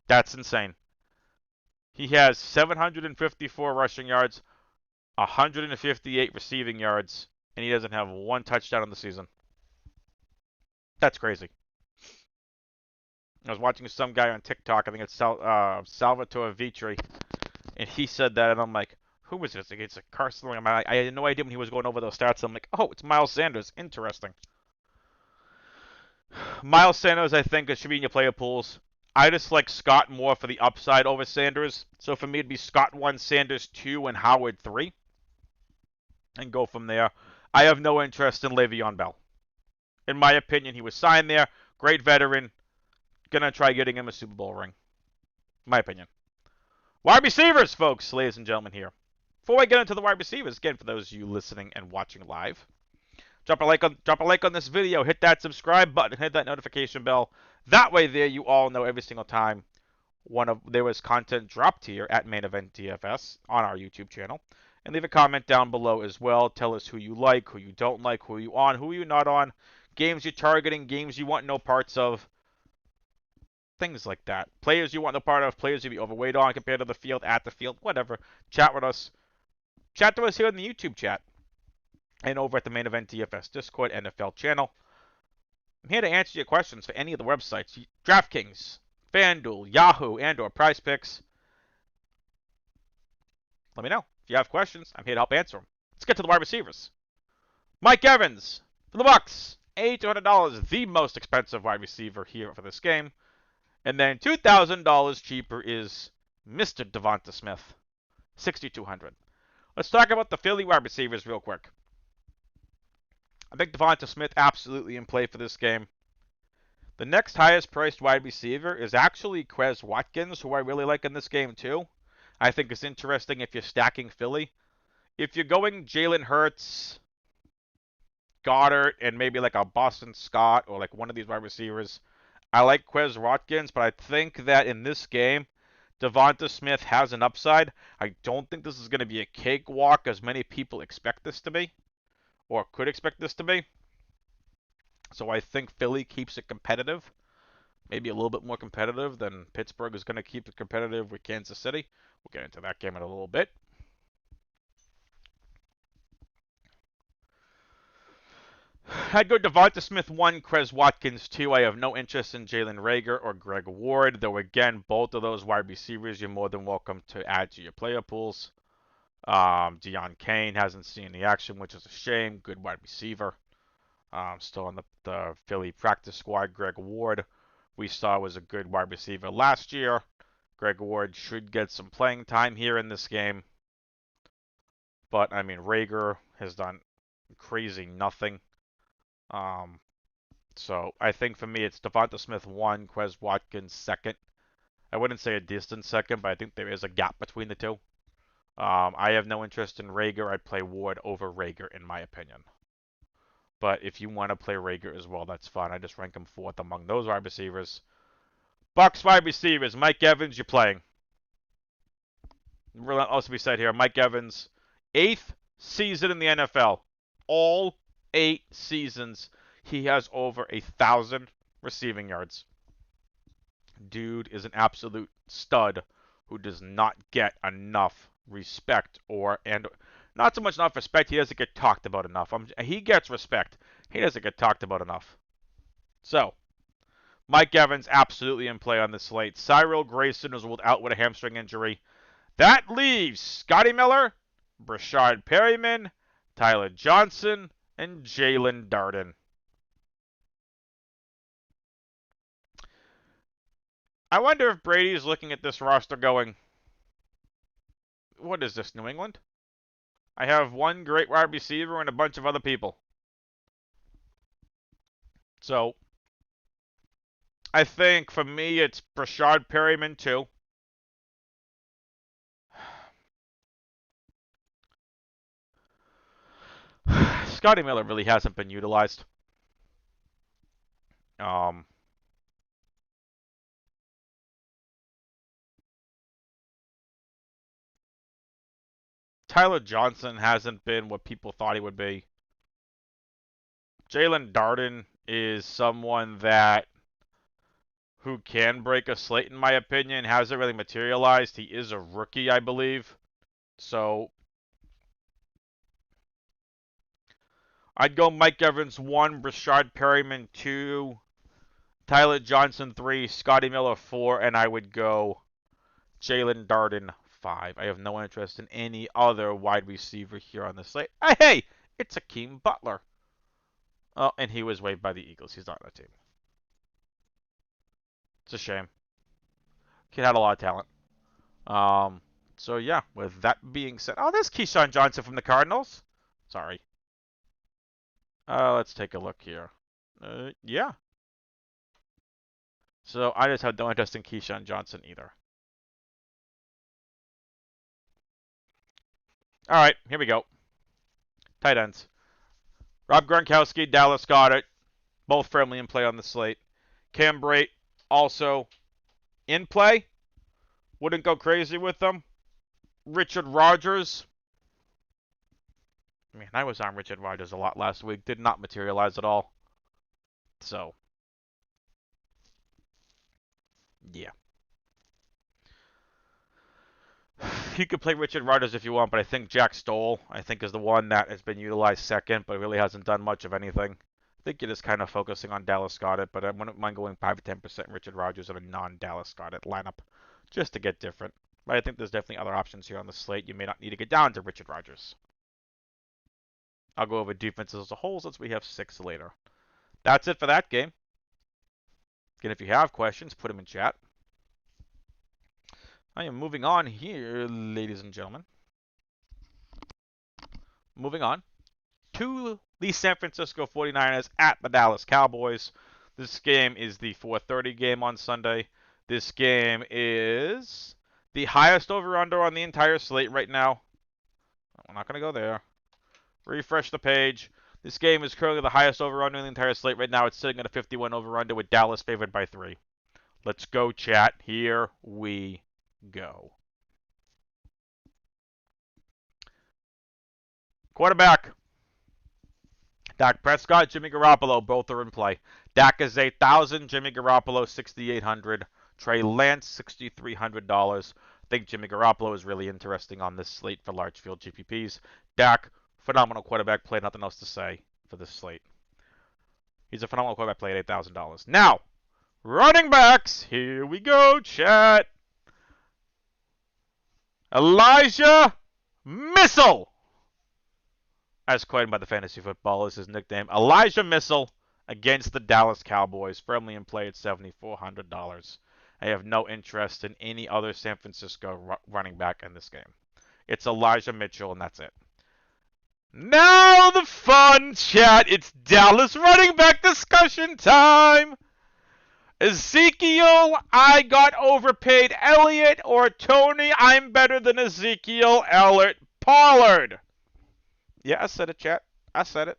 That's insane. He has 754 rushing yards, 158 receiving yards, and he doesn't have one touchdown in the season. That's crazy. I was watching some guy on TikTok, I think it's Salvatore Vitri, and he said that, and I'm like, who was this? It's a Carson. I had no idea when he was going over those stats. I'm like, oh, it's Miles Sanders. Interesting. Miles Sanders, I think, should be in your player pools. I just like Scott more for the upside over Sanders. So for me, it'd be Scott 1, Sanders 2, and Howard 3. And go from there. I have no interest in Le'Veon Bell. In my opinion, he was signed there. Great veteran. Gonna try getting him a Super Bowl ring. My opinion. Wide receivers, folks, ladies and gentlemen here. Before I get into the wide receivers, again, for those of you listening and watching live, drop a like on this video, hit that subscribe button, hit that notification bell. That way there you all know every single time there was content dropped here at Main Event DFS on our YouTube channel. And leave a comment down below as well. Tell us who you like, who you don't like, who you on, who you not on, games you're targeting, games you want no parts of. Things like that. Players you want no part of, players you be overweight on compared to the field, at the field, whatever. Chat with us. Chat to us here in the YouTube chat. And over at the Main Event DFS Discord NFL channel. I'm here to answer your questions for any of the websites. DraftKings, FanDuel, Yahoo, and or Prize Picks. Let me know. If you have questions, I'm here to help answer them. Let's get to the wide receivers. Mike Evans for the Bucs. $800, the most expensive wide receiver here for this game. And then $2,000 cheaper is Mr. Devonta Smith, $6,200. Let's talk about the Philly wide receivers real quick. I think Devonta Smith absolutely in play for this game. The next highest priced wide receiver is actually Quez Watkins, who I really like in this game too. I think it's interesting if you're stacking Philly. If you're going Jalen Hurts, Goddard, and maybe like a Boston Scott or like one of these wide receivers, I like Quez Watkins, but I think that in this game, Devonta Smith has an upside. I don't think this is going to be a cakewalk as many people expect this to be, or could expect this to be. So I think Philly keeps it competitive, maybe a little bit more competitive than Pittsburgh is going to keep it competitive with Kansas City. We'll get into that game in a little bit. I'd go Devonta Smith 1, Quez Watkins 2. I have no interest in Jalen Reagor or Greg Ward, though again, both of those wide receivers you're more than welcome to add to your player pools. Deon Cain hasn't seen any action, which is a shame. Good wide receiver. Still on the Philly practice squad. Greg Ward we saw was a good wide receiver last year. Greg Ward should get some playing time here in this game. But, I mean, Rager has done crazy nothing. So I think for me, it's Devonta Smith 1, Quez Watkins 2nd. I wouldn't say a distant second, but I think there is a gap between the two. I have no interest in Rager. I'd play Ward over Rager, in my opinion. But if you want to play Rager as well, that's fine. I just rank him 4th among those wide receivers. Bucs wide receivers. Mike Evans, you're playing. Relentless to be said here. Mike Evans, 8th season in the NFL. All 8 seasons, he has over 1,000 receiving yards. Dude is an absolute stud who does not get enough respect, and not so much enough respect. He doesn't get talked about enough. He gets respect. He doesn't get talked about enough. So, Mike Evans absolutely in play on the slate. Cyril Grayson is ruled out with a hamstring injury. That leaves Scotty Miller, Brashard Perryman, Tyler Johnson, and Jalen Darden. I wonder if Brady's looking at this roster going, what is this, New England? I have one great wide receiver and a bunch of other people. So, I think for me, it's Brashard Perryman 2. Scotty Miller really hasn't been utilized. Tyler Johnson hasn't been what people thought he would be. Jalen Darden is someone who can break a slate, in my opinion. Hasn't really materialized. He is a rookie, I believe. So, I'd go Mike Evans 1, Brashard Perryman 2, Tyler Johnson 3, Scotty Miller 4, and I would go Jalen Darden 5. I have no interest in any other wide receiver here on the slate. Hey, it's Akeem Butler. Oh, and he was waived by the Eagles. He's not on that team. It's a shame. Kid had a lot of talent. So yeah, with that being said, oh, there's Keyshawn Johnson from the Cardinals. Sorry. Let's take a look here. Yeah. So I just have no interest in Keyshawn Johnson either. All right, here we go. Tight ends. Rob Gronkowski, Dallas Goedert, both firmly in play on the slate. Cam Brate also in play. Wouldn't go crazy with them. Richard Rodgers. Man, I was on Richard Rodgers a lot last week. Did not materialize at all. So, yeah. You could play Richard Rodgers if you want, but I think Jack Stoll, is the one that has been utilized second, but really hasn't done much of anything. I think you're just kind of focusing on Dallas Goedert, but I wouldn't mind going 5 to 10% Richard Rodgers in a non-Dallas Goedert lineup, just to get different. But I think there's definitely other options here on the slate. You may not need to get down to Richard Rodgers. I'll go over defenses as a whole since we have 6 later. That's it for that game. Again, if you have questions, put them in chat. I am moving on here, ladies and gentlemen. Moving on to the San Francisco 49ers at the Dallas Cowboys. This game is the 4:30 game on Sunday. This game is the highest over-under on the entire slate right now. I'm not going to go there. Refresh the page. This game is currently the highest over-under in the entire slate right now. It's sitting at a 51 over-under with Dallas favored by 3. Let's go, chat. Here we go. Quarterback. Dak Prescott, Jimmy Garoppolo, both are in play. Dak is 8,000, Jimmy Garoppolo 6,800, Trey Lance $6,300. I think Jimmy Garoppolo is really interesting on this slate for large field GPPs. Dak, phenomenal quarterback play, nothing else to say for this slate. He's a phenomenal quarterback play at $8,000. Now, running backs, here we go, chat. Elijah Missile, as coined by the fantasy football, is his nickname. Elijah Missile against the Dallas Cowboys, firmly in play at $7,400. I have no interest in any other San Francisco running back in this game. It's Elijah Mitchell, and that's it. Now the fun chat. It's Dallas running back discussion time. Ezekiel, I got overpaid. Elliott or Tony, I'm better than Ezekiel, Elliott, Pollard. Yeah, I said it, chat. I said it.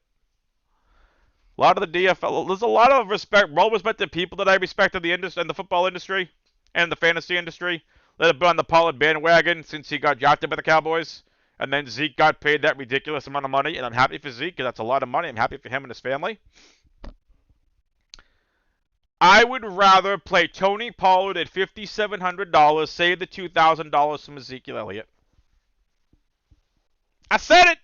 A lot of the DFL, there's a lot of respect, well-respected people that I respect in the industry, in the football industry, and the fantasy industry, that have been on the Pollard bandwagon since he got drafted by the Cowboys. And then Zeke got paid that ridiculous amount of money, and I'm happy for Zeke, because that's a lot of money. I'm happy for him and his family. I would rather play Tony Pollard at $5,700, save the $2,000 from Ezekiel Elliott. I said it!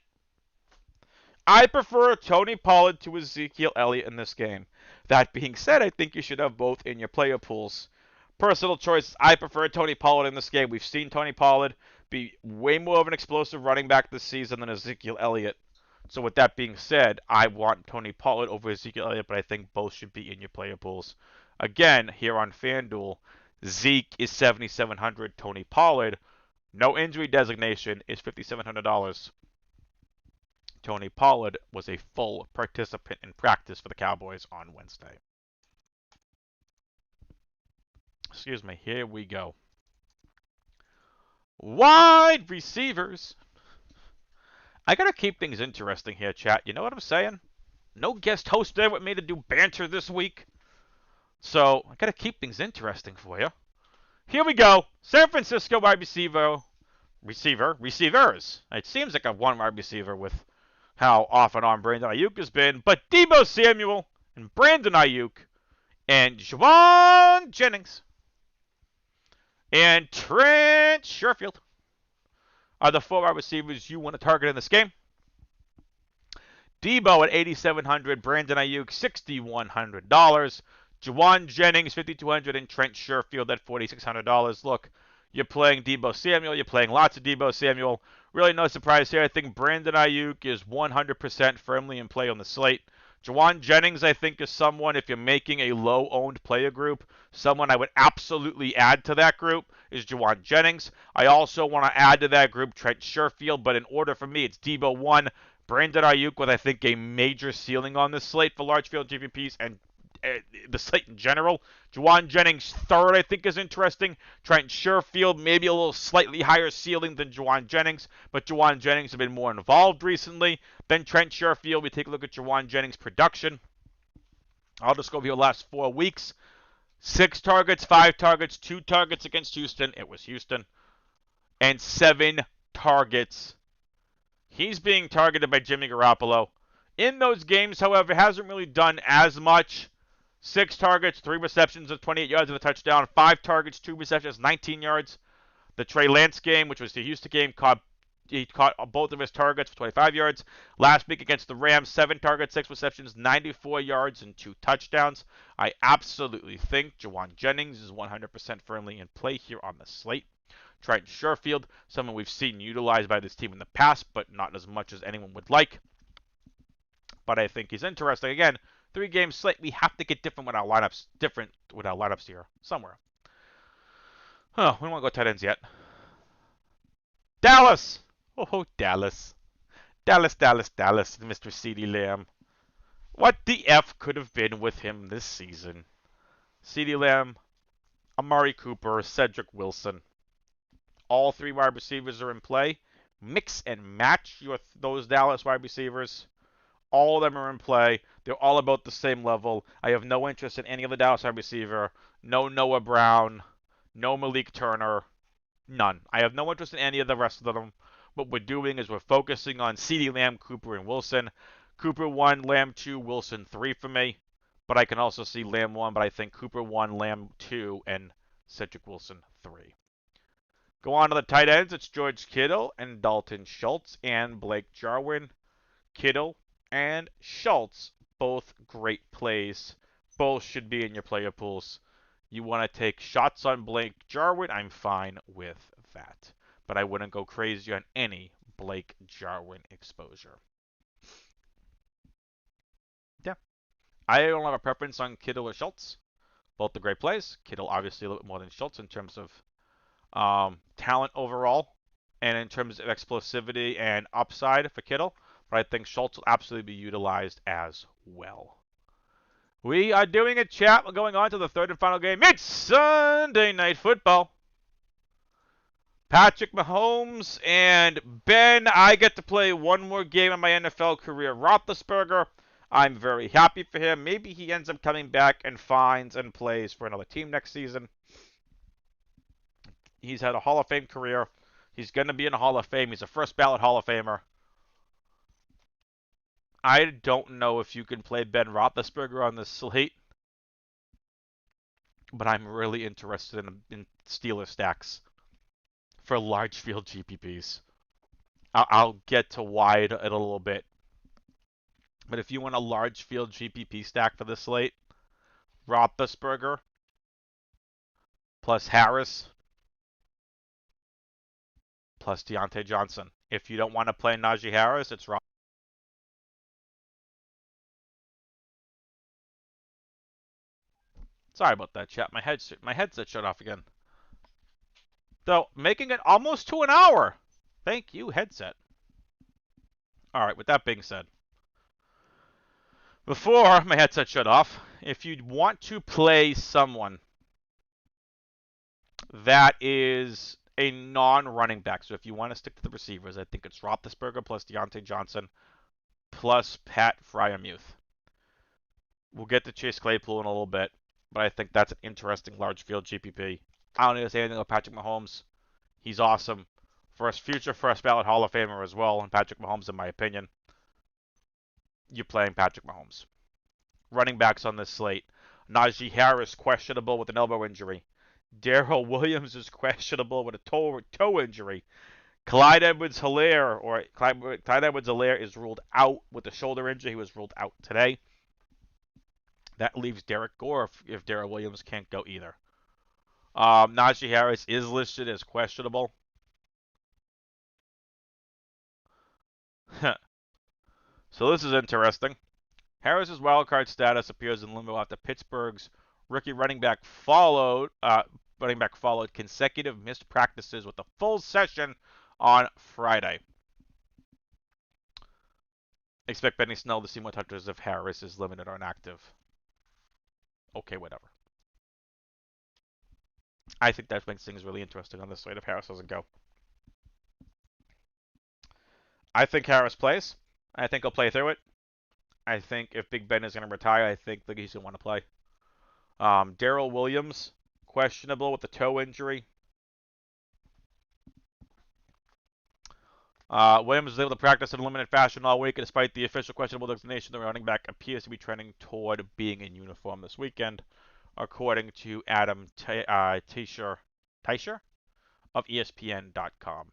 I prefer Tony Pollard to Ezekiel Elliott in this game. That being said, I think you should have both in your player pools. Personal choice, I prefer Tony Pollard in this game. We've seen Tony Pollard be way more of an explosive running back this season than Ezekiel Elliott. So with that being said, I want Tony Pollard over Ezekiel Elliott, but I think both should be in your player pools. Again, here on FanDuel, Zeke is $7,700. Tony Pollard, no injury designation, is $5,700. Tony Pollard was a full participant in practice for the Cowboys on Wednesday. Excuse me, here we go. Wide receivers. I gotta keep things interesting here, chat. You know what I'm saying? No guest host there with me to do banter this week. So, I gotta keep things interesting for you. Here we go. San Francisco wide receivers. It seems like I've one wide receiver with how off and on Brandon Ayuk has been. But Deebo Samuel and Brandon Ayuk and Juwan Jennings and Trent Sherfield are the 4 wide receivers you want to target in this game. Deebo at $8,700, Brandon Ayuk $6,100, Juwan Jennings $5,200, and Trent Sherfield at $4,600. Look, you're playing Deebo Samuel. You're playing lots of Deebo Samuel. Really no surprise here. I think Brandon Ayuk is 100% firmly in play on the slate. Juwan Jennings, I think, is someone, if you're making a low-owned player group, someone I would absolutely add to that group is Juwan Jennings. I also want to add to that group Trent Sherfield, but in order for me, it's Deebo 1, Brandon Ayuk with, I think, a major ceiling on this slate for large field GPPs, and the slate in general. Juwan Jennings third, I think, is interesting. Trent Sherfield, maybe a little slightly higher ceiling than Juwan Jennings, but Juwan Jennings has been more involved recently than Trent Sherfield. We take a look at Juwan Jennings' production. I'll just go over your last 4 weeks. 6 targets, 5 targets, 2 targets against Houston. It was Houston. And 7 targets. He's being targeted by Jimmy Garoppolo. In those games, however, hasn't really done as much. 6 targets, 3 receptions of 28 yards and a touchdown. 5 targets, 2 receptions, 19 yards. The Trey Lance game, which was the Houston game, he caught both of his targets for 25 yards. Last week against the Rams, 7 targets, 6 receptions, 94 yards, and 2 touchdowns. I absolutely think Juwan Jennings is 100% firmly in play here on the slate. Trent Sherfield, someone we've seen utilized by this team in the past, but not as much as anyone would like. But I think he's interesting. Again, 3-game slate. We have to get different with our lineups here somewhere. Oh, we don't want to go tight ends yet. Dallas. Oh, Dallas. Dallas, Mr. CeeDee Lamb. What the F could have been with him this season? CeeDee Lamb, Amari Cooper, Cedric Wilson. All 3 wide receivers are in play. Mix and match those Dallas wide receivers. All of them are in play. They're all about the same level. I have no interest in any of the Dallas wide receiver. No Noah Brown. No Malik Turner. None. I have no interest in any of the rest of them. What we're doing is we're focusing on CeeDee Lamb, Cooper, and Wilson. Cooper 1, Lamb 2, Wilson 3 for me. But I can also see Lamb 1, but I think Cooper 1, Lamb 2, and Cedric Wilson 3. Go on to the tight ends. It's George Kittle and Dalton Schultz and Blake Jarwin. Kittle and Schultz, both great plays. Both should be in your player pools. You want to take shots on Blake Jarwin, I'm fine with that. But I wouldn't go crazy on any Blake Jarwin exposure. Yeah. I don't have a preference on Kittle or Schultz. Both the great plays. Kittle obviously a little bit more than Schultz in terms of talent overall, and in terms of explosivity and upside for Kittle. But I think Schultz will absolutely be utilized as well. We are doing a chat. We're going on to the third and final game. It's Sunday Night Football. Patrick Mahomes and Ben. I get to play one more game in my NFL career. Roethlisberger. I'm very happy for him. Maybe he ends up coming back and finds and plays for another team next season. He's had a Hall of Fame career. He's going to be in the Hall of Fame. He's a first ballot Hall of Famer. I don't know if you can play Ben Roethlisberger on this slate, but I'm really interested in Steelers stacks for large field GPPs. I'll get to wide in a little bit. But if you want a large field GPP stack for this slate, Roethlisberger plus Harris plus Deontay Johnson. If you don't want to play Najee Harris, it's Roethlisberger. Sorry about that, chat. My headset shut off again. Though, making it almost to an hour. Thank you, headset. All right, with that being said, before my headset shut off, if you want to play someone that is a non-running back, so if you want to stick to the receivers, I think it's Roethlisberger plus Deontay Johnson plus Pat Freiermuth. We'll get to Chase Claypool in a little bit, but I think that's an interesting large field GPP. I don't need to say anything about Patrick Mahomes. He's awesome. Future first ballot Hall of Famer as well, and Patrick Mahomes, in my opinion. You're playing Patrick Mahomes. Running backs on this slate. Najee Harris questionable with an elbow injury. Daryl Williams is questionable with a toe injury. Clyde Edwards-Helaire is ruled out with a shoulder injury. He was ruled out today. That leaves Derek Gore if Daryl Williams can't go either. Najee Harris is listed as questionable. So this is interesting. Harris's wildcard status appears in limbo after Pittsburgh's rookie running back followed consecutive missed practices with a full session on Friday. Expect Benny Snell to see more touches if Harris is limited or inactive. Okay, whatever. I think that makes things really interesting on this slate if Harris doesn't go. I think Harris plays. I think he'll play through it. I think if Big Ben is going to retire, I think that he's going to want to play. Daryl Williams, questionable with the toe injury. Williams was able to practice in limited fashion all week, and despite the official questionable designation, the running back appears to be trending toward being in uniform this weekend, according to Adam Teicher of ESPN.com.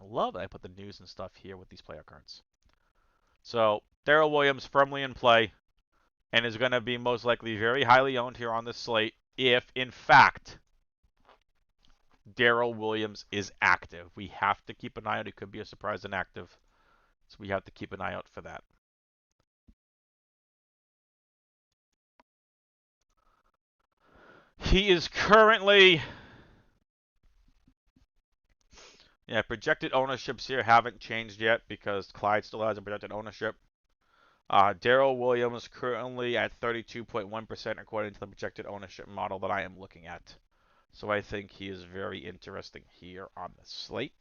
I love that I put the news and stuff here with these player cards. So, Daryl Williams firmly in play and is going to be most likely very highly owned here on this slate if, in fact, Daryl Williams is active. We have to keep an eye out. He could be a surprise inactive, so we have to keep an eye out for that. He is currently... Yeah, projected ownerships here haven't changed yet because Clyde still has a projected ownership. Daryl Williams currently at 32.1% according to the projected ownership model that I am looking at. So I think he is very interesting here on the slate.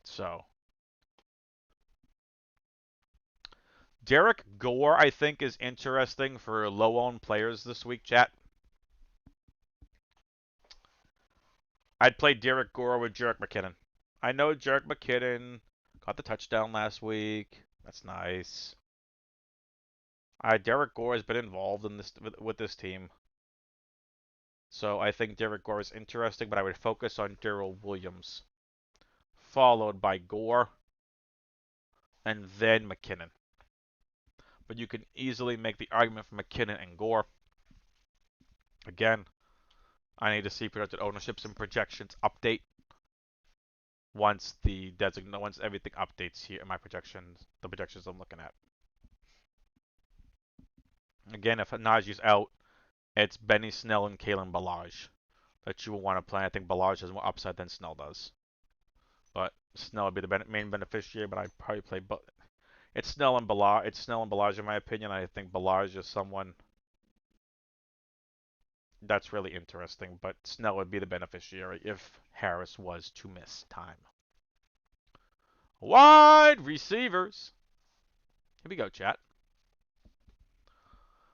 So Derek Gore, I think, is interesting for low-owned players this week, chat. I'd play Derek Gore with Jerick McKinnon. I know Jerick McKinnon got the touchdown last week. That's nice. Derek Gore has been involved in this with this team. So I think Derek Gore is interesting, but I would focus on Daryl Williams, followed by Gore, and then McKinnon. But you can easily make the argument for McKinnon and Gore. Again, I need to see projected ownerships and projections update. once once everything updates here in my projections, the projections I'm looking at. Again, if Najee's out, it's Benny Snell and Kalen Ballage that you will want to play. I think Ballage has more upside than Snell does. But Snell would be the main beneficiary, but I'd probably play it's Snell and Ballage. It's Snell and Ballage in my opinion. I think Ballage is someone that's really interesting, but Snell would be the beneficiary if Harris was to miss time. Wide receivers. Here we go, chat.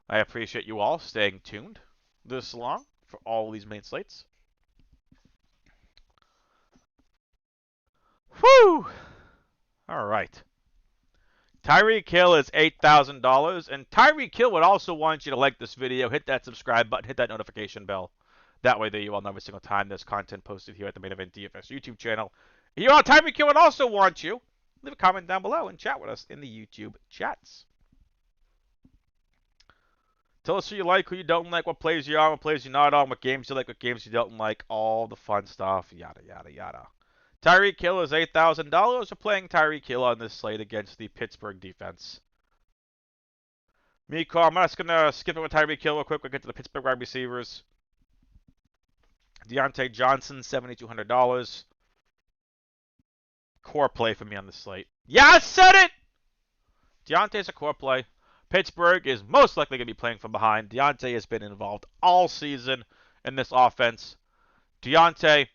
I appreciate you all staying tuned this long for all these main slates. Whew! All right. Tyreek Hill is $8,000, and Tyreek Hill would also want you to like this video, hit that subscribe button, hit that notification bell. That way, you all know every single time there's content posted here at the Main Event DFS YouTube channel. You all, Tyreek Hill would also want you leave a comment down below and chat with us in the YouTube chats. Tell us who you like, who you don't like, what plays you're on, what plays you're not on, what games you like, what games you don't like, all the fun stuff, yada, yada, yada. Tyreek Hill is $8,000. We're playing Tyreek Hill on this slate against the Pittsburgh defense. Miko, I'm just going to skip it with Tyreek Hill real quick. We'll get to the Pittsburgh wide receivers. Deontay Johnson, $7,200. Core play for me on this slate. Yeah, I said it! Deontay's a core play. Pittsburgh is most likely going to be playing from behind. Deontay has been involved all season in this offense. Deontay,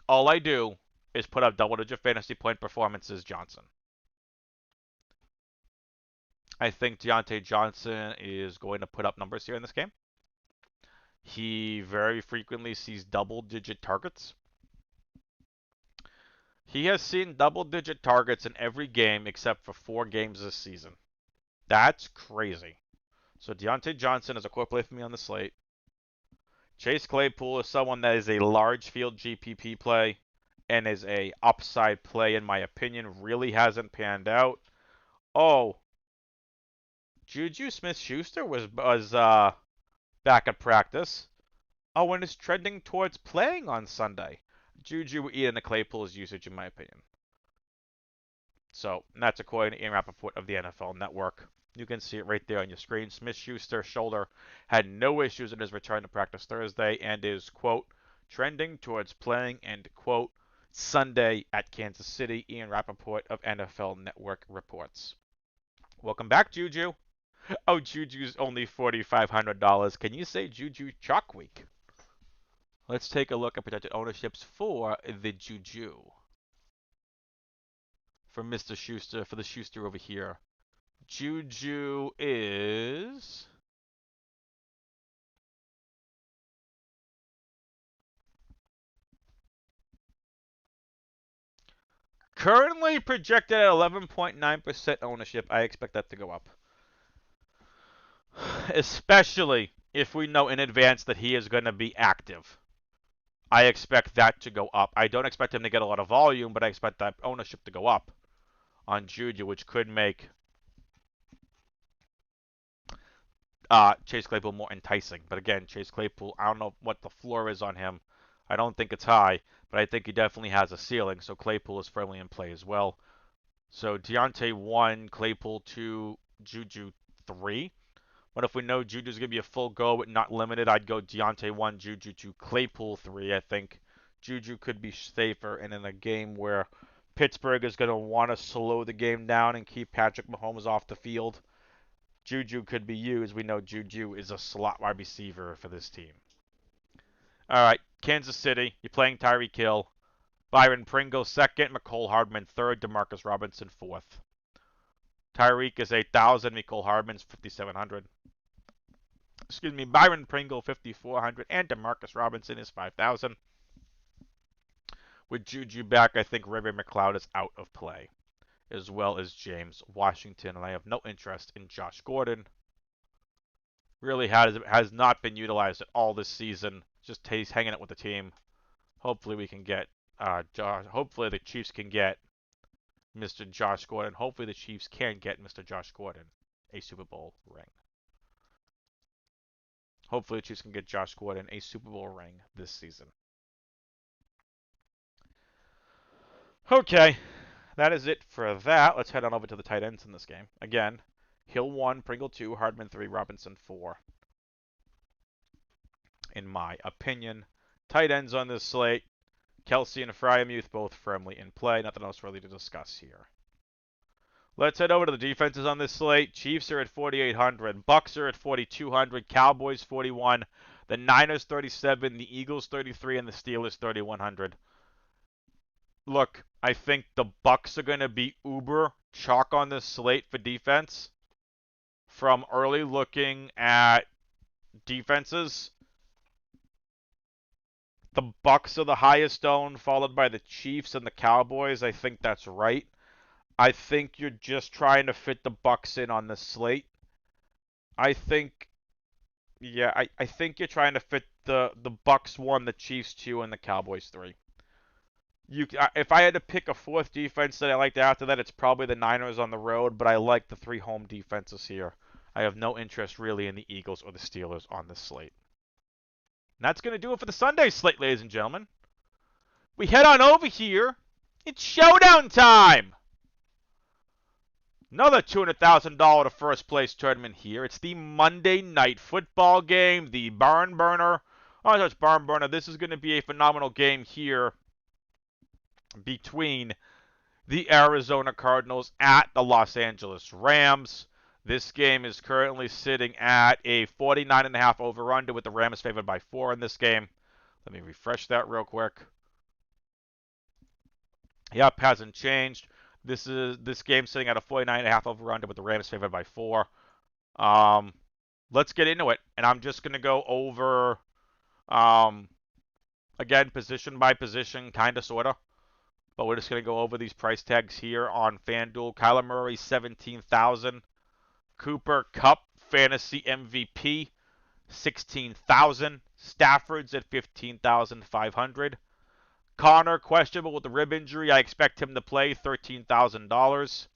all I do is put up double-digit fantasy point performances, Johnson. I think Deontay Johnson is going to put up numbers here in this game. He very frequently sees double-digit targets. He has seen double-digit targets in every game except for 4 games this season. That's crazy. So Deontay Johnson is a core play for me on the slate. Chase Claypool is someone that is a large field GPP play and is a upside play in my opinion. Really hasn't panned out. Oh, Juju Smith-Schuster was back at practice. Oh, and is trending towards playing on Sunday. Juju eating the Claypool's usage, in my opinion. So, that's according to Ian Rappaport of the NFL Network. You can see it right there on your screen. Smith-Schuster's shoulder had no issues in his return to practice Thursday and is, quote, trending towards playing and, quote, Sunday at Kansas City. Ian Rappaport of NFL Network reports. Welcome back, Juju. Oh, Juju's only $4,500. Can you say Juju Chalk Week? Let's take a look at projected ownerships for the Juju. For Mr. Schuster, for the Schuster over here. Juju is... currently projected at 11.9% ownership. I expect that to go up. Especially if we know in advance that he is going to be active. I expect that to go up. I don't expect him to get a lot of volume, but I expect that ownership to go up on Juju, which could make Chase Claypool more enticing. But again, Chase Claypool, I don't know what the floor is on him. I don't think it's high, but I think he definitely has a ceiling, so Claypool is firmly in play as well. So Deontay 1, Claypool 2, Juju 3. But if we know Juju's going to be a full go but not limited, I'd go Deontay 1, Juju 2, Claypool 3. I think Juju could be safer, and in a game where Pittsburgh is going to want to slow the game down and keep Patrick Mahomes off the field, Juju could be used. We know Juju is a slot wide receiver for this team. All right, Kansas City, you're playing Tyreek Hill. Byron Pringle second, Mecole Hardman third, Demarcus Robinson fourth. Tyreek is 8,000, Mecole Hardman's 5,700. Excuse me, Byron Pringle 5,400, and Demarcus Robinson is 5,000. With Juju back, I think Ray McLeod is out of play, as well as James Washington, and I have no interest in Josh Gordon. Really has not been utilized at all this season. Just he's hanging out with the team. Hopefully we can get hopefully the Chiefs can get Mr. Josh Gordon. Hopefully the Chiefs can get Mr. Josh Gordon a Super Bowl ring. Hopefully the Chiefs can get Josh Gordon a Super Bowl ring this season. Okay, that is it for that. Let's head on over to the tight ends in this game. Again, Hill 1, Pringle 2, Hardman 3, Robinson 4. In my opinion, tight ends on this slate, Kelsey and Fryermuth both firmly in play. Nothing else really to discuss here. Let's head over to the defenses on this slate. Chiefs are at 4,800. Bucks are at 4,200. Cowboys 41. The Niners 37. The Eagles 33. And the Steelers 3,100. Look, I think the Bucks are going to be uber chalk on this slate for defense. From early looking at defenses, the Bucks are the highest owned, followed by the Chiefs and the Cowboys. I think that's right. I think you're just trying to fit the Bucks in on the slate. I think, yeah, I think you're trying to fit the Bucks 1, the Chiefs 2, and the Cowboys 3. If I had to pick a fourth defense that I liked after that, it's probably the Niners on the road, but I like the 3 home defenses here. I have no interest really in the Eagles or the Steelers on this slate. And that's going to do it for the Sunday slate, ladies and gentlemen. We head on over here. It's showdown time! Another $200,000 to first place tournament here. It's the Monday Night Football game, the barn burner. Oh, it's barn burner. This is going to be a phenomenal game here between the Arizona Cardinals at the Los Angeles Rams. This game is currently sitting at a 49.5 over-under with the Rams favored by 4 in this game. Let me refresh that real quick. Yep, hasn't changed. This game sitting at a 49.5 over-under with the Rams favored by 4. Let's get into it, and I'm just gonna go over again position by position, kind of, sorta. But we're just gonna go over these price tags here on FanDuel. Kyler Murray 17,000. Cooper Kupp Fantasy MVP 16,000. Stafford's at 15,500. Connor, questionable with the rib injury. I expect him to play, $13,000.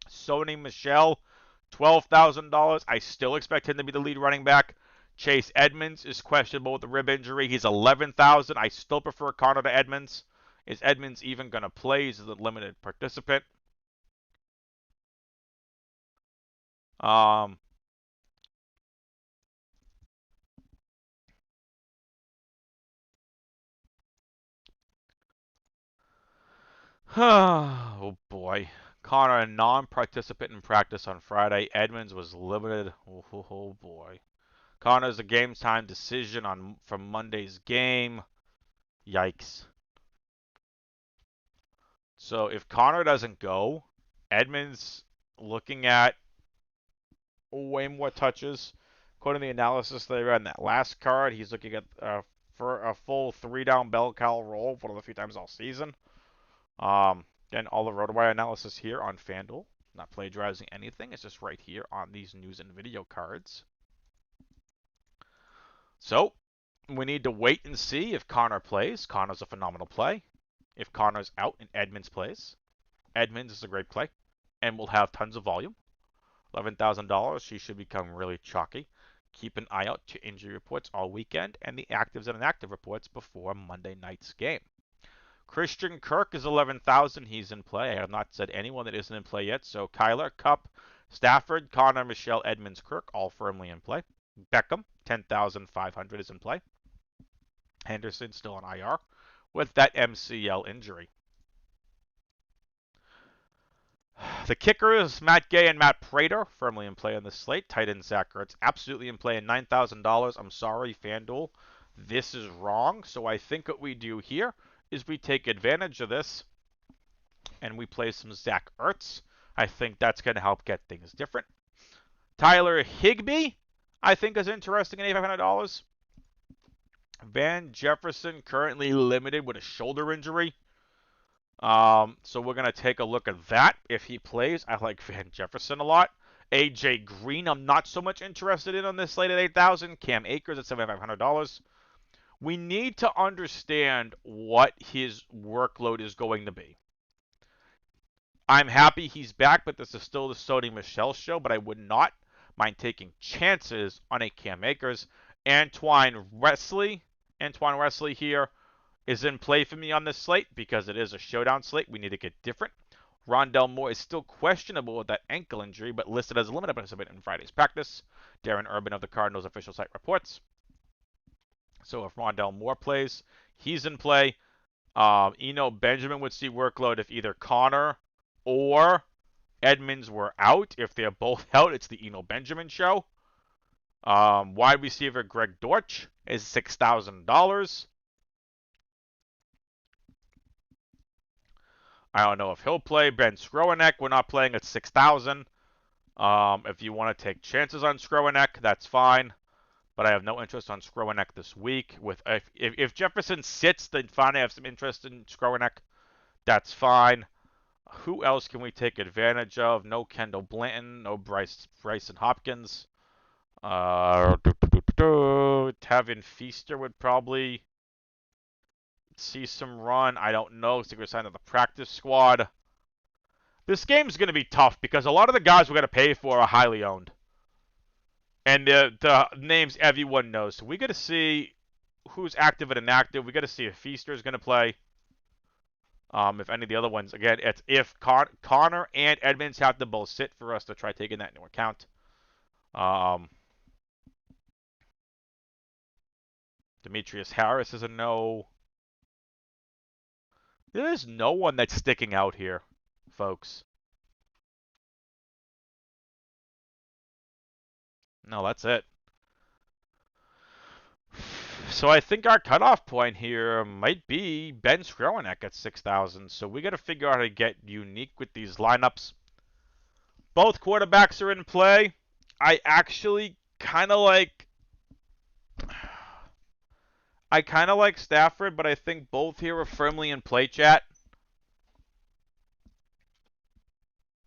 Sony Michel, $12,000. I still expect him to be the lead running back. Chase Edmonds is questionable with the rib injury. He's $11,000. I still prefer Connor to Edmonds. Is Edmonds even going to play? He's a limited participant. Oh boy. Connor, a non-participant in practice on Friday. Edmonds was limited. Oh boy. Connor's a game time decision from Monday's game. Yikes. So if Connor doesn't go, Edmonds looking at way more touches. According to the analysis they ran that last card, he's looking at for a full 3-down bell cow roll, one of the few times all season. Again, all the RotoWire analysis here on FanDuel. Not plagiarizing anything. It's just right here on these news and video cards. So, we need to wait and see if Connor plays. Connor's a phenomenal play. If Connor's out and Edmonds plays, Edmonds is a great play and will have tons of volume. $11,000, she should become really chalky. Keep an eye out to injury reports all weekend and the actives and inactive reports before Monday night's game. Christian Kirk is 11,000. He's in play. I have not said anyone that isn't in play yet. So Kyler, Kupp, Stafford, Connor, Michelle, Edmonds, Kirk, all firmly in play. Beckham, 10,500 is in play. Henderson still on IR with that MCL injury. The kickers, Matt Gay and Matt Prater, firmly in play on this slate. Tight end Zach Ertz, absolutely in play at $9,000. I'm sorry, FanDuel. This is wrong. So I think what we do here is we take advantage of this and we play some Zach Ertz. I think that's going to help get things different. Tyler Higbee, I think, is interesting at $8,500. Van Jefferson currently limited with a shoulder injury. So we're going to take a look at that. If he plays, I like Van Jefferson a lot. AJ Green, I'm not so much interested in on this slate at $8,000. Cam Akers at $7,500. We need to understand what his workload is going to be. I'm happy he's back, but this is still the Sony Michel show, but I would not mind taking chances on a Cam Akers. Antoine Wesley here is in play for me on this slate because it is a showdown slate. We need to get different. Rondell Moore is still questionable with that ankle injury, but listed as a limited participant in Friday's practice. Darren Urban of the Cardinals official site reports. So if Rondell Moore plays, he's in play. Benjamin would see workload if either Connor or Edmonds were out. If they're both out, it's the Benjamin show. Wide receiver Greg Dortch is $6,000. I don't know if he'll play. Ben Skrowanek, we're not playing at $6,000. If you want to take chances on Skrowanek, that's fine. But I have no interest on Skrowanek this week. If Jefferson sits, then fine, I have some interest in Skrowanek. That's fine. Who else can we take advantage of? No Kendall Blanton, no Bryson Hopkins. Tavin Feaster would probably see some run. I don't know. So we're signed to the practice squad. This game's going to be tough because a lot of the guys we're going to pay for are highly owned. And the names everyone knows. So we got to see who's active and inactive. We got to see if Feaster is going to play. If any of the other ones. Again, it's if Connor and Edmonds have to both sit for us to try taking that into account. Demetrius Harris is a no. There's no one that's sticking out here, folks. No, that's it. So I think our cutoff point here might be Ben Skrowanek at 6,000. So we got to figure out how to get unique with these lineups. Both quarterbacks are in play. I actually kind of like Stafford, but I think both here are firmly in play, chat.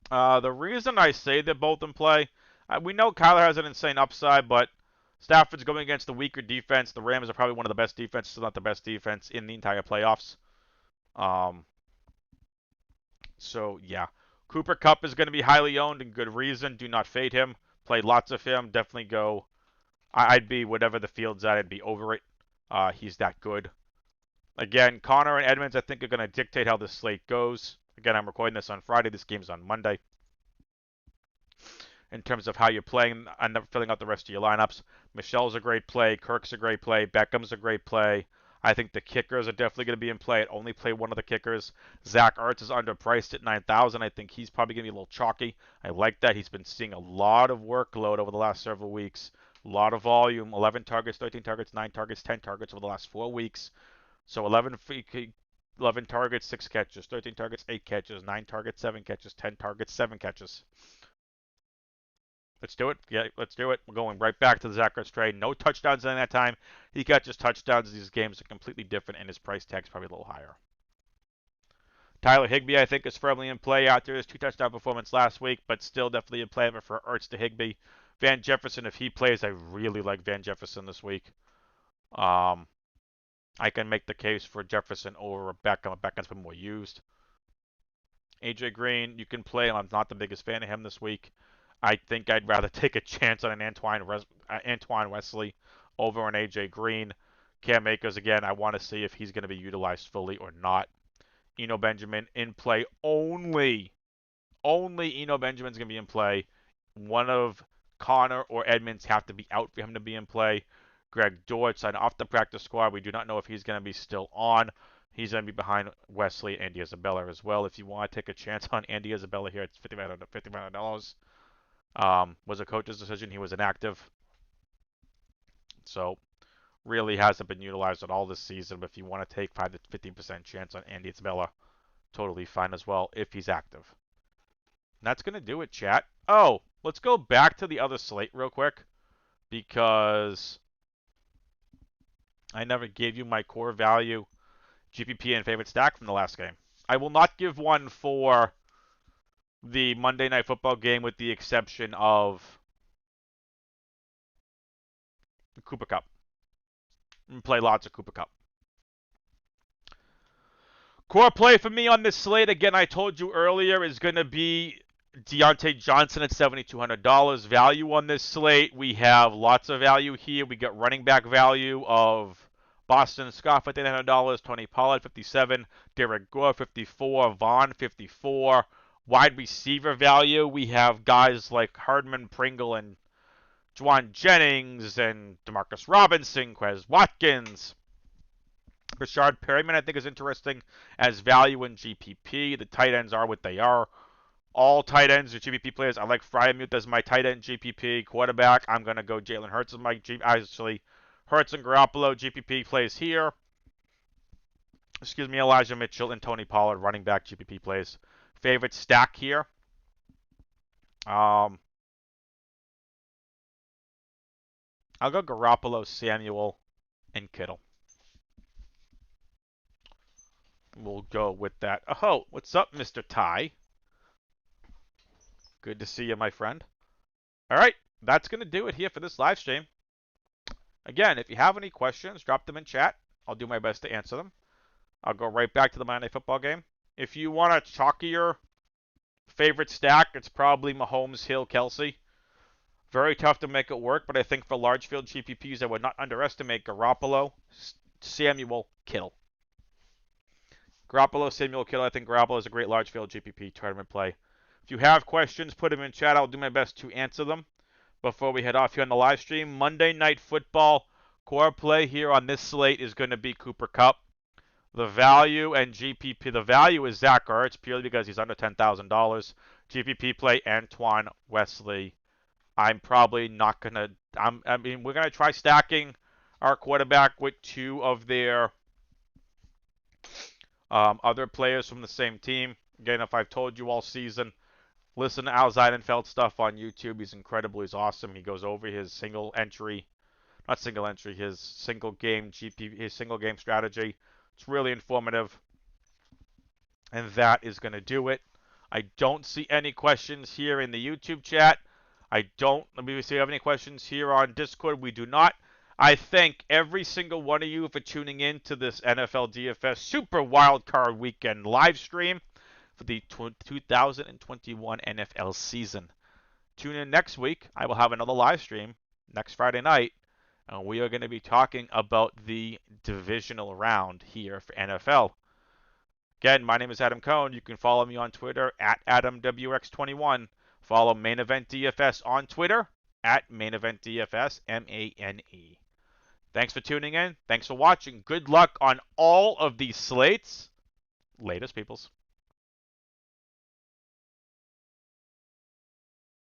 The reason I say they're both in play, we know Kyler has an insane upside, but Stafford's going against the weaker defense. The Rams are probably one of the best defenses, still not the best defense in the entire playoffs. So, yeah. Cooper Kupp is going to be highly owned and good reason. Do not fade him. Played lots of him. Definitely go. I'd be, whatever the field's at, I'd be over it. He's that good. Again, Connor and Edmonds, I think, are going to dictate how this slate goes. Again, I'm recording this on Friday. This game's on Monday. In terms of how you're playing and filling out the rest of your lineups. Michelle's a great play. Kirk's a great play. Beckham's a great play. I think the kickers are definitely going to be in play. I'd only play one of the kickers. Zach Ertz is underpriced at 9,000. I think he's probably going to be a little chalky. I like that. He's been seeing a lot of workload over the last several weeks. A lot of volume. 11 targets, 13 targets, 9 targets, 10 targets over the last 4 weeks. So 11 targets, 6 catches. 13 targets, 8 catches. 9 targets, 7 catches. 10 targets, 7 catches. Let's do it. Yeah, let's do it. We're going right back to the Zach Ertz trade. No touchdowns in that time. He catches touchdowns. These games are completely different, and his price tag's probably a little higher. Tyler Higbee, I think, is firmly in play after his 2 touchdown performance last week, but still definitely in play for Ertz to Higbee. Van Jefferson, if he plays, I really like Van Jefferson this week. I can make the case for Jefferson over Beckham. Beckham's been more used. AJ Green, you can play. I'm not the biggest fan of him this week. I think I'd rather take a chance on an Antoine Wesley over an AJ Green. Cam Akers, again, I want to see if he's going to be utilized fully or not. Benjamin in play only. Only Benjamin's going to be in play. One of Connor or Edmonds have to be out for him to be in play. Greg Dortch signed off the practice squad. We do not know if he's going to be still on. He's going to be behind Wesley and Andy Isabella as well. If you want to take a chance on Andy Isabella here, it's $50,000. Was a coach's decision. He was inactive. So, really hasn't been utilized at all this season. But if you want to take 5 to 15% chance on Andy Isabella, totally fine as well if he's active. And that's going to do it, chat. Oh, let's go back to the other slate real quick. Because I never gave you my core value GPP and favorite stack from the last game. I will not give one for the Monday Night Football game with the exception of Cooper Kupp. And play lots of Cooper Kupp. Core play for me on this slate, again, I told you earlier, is going to be Deontay Johnson at $7,200. Value on this slate, we have lots of value here. We got running back value of Boston Scott, $1,800. Tony Pollard, 57. Derek Gore, 54. Vaughn, 54. Wide receiver value, we have guys like Hardman, Pringle, and Juwan Jennings, and Demarcus Robinson, Quez Watkins. Rashard Perryman, I think, is interesting as value in GPP. The tight ends are what they are. All tight ends are GPP players. I like Freiermuth as my tight end GPP. Quarterback, I'm going to go Jalen Hurts as my GPP. Actually, Hurts and Garoppolo GPP plays here. Excuse me, Elijah Mitchell and Tony Pollard running back GPP plays. Favorite stack here. I'll go Garoppolo, Samuel, and Kittle. We'll go with that. Oh, what's up, Mr. Ty? Good to see you, my friend. All right, that's going to do it here for this live stream. Again, if you have any questions, drop them in chat. I'll do my best to answer them. I'll go right back to the Monday Night Football game. If you want a chalkier favorite stack, it's probably Mahomes, Hill, Kelsey. Very tough to make it work, but I think for large field GPPs, I would not underestimate Garoppolo, Samuel, Kittle. Garoppolo, Samuel, Kittle. I think Garoppolo is a great large field GPP tournament play. If you have questions, put them in chat. I'll do my best to answer them before we head off here on the live stream. Monday Night Football core play here on this slate is going to be Cooper Kupp. The value and GPP, the value is Zach Ertz purely because he's under $10,000. GPP play Antoine Wesley. I'm probably not going to, I mean, we're going to try stacking our quarterback with two of their other players from the same team. Again, if I've told you all season, listen to Al Zeidenfeld stuff on YouTube. He's incredible. He's awesome. He goes over his single entry, his single game his single game strategy. It's really informative. And that is going to do it. I don't see any questions here in the YouTube chat. Let me see if we have any questions here on Discord. We do not. I thank every single one of you for tuning in to this NFL DFS Super Wildcard Weekend live stream for the 2021 NFL season. Tune in next week. I will have another live stream next Friday night, and we are going to be talking about the divisional round here for NFL. Again, my name is Adam Kohn. You can follow me on Twitter at AdamWX21. Follow Main Event DFS on Twitter at Main Event DFS, MANE. Thanks for tuning in. Thanks for watching. Good luck on all of these slates. Latest, peoples.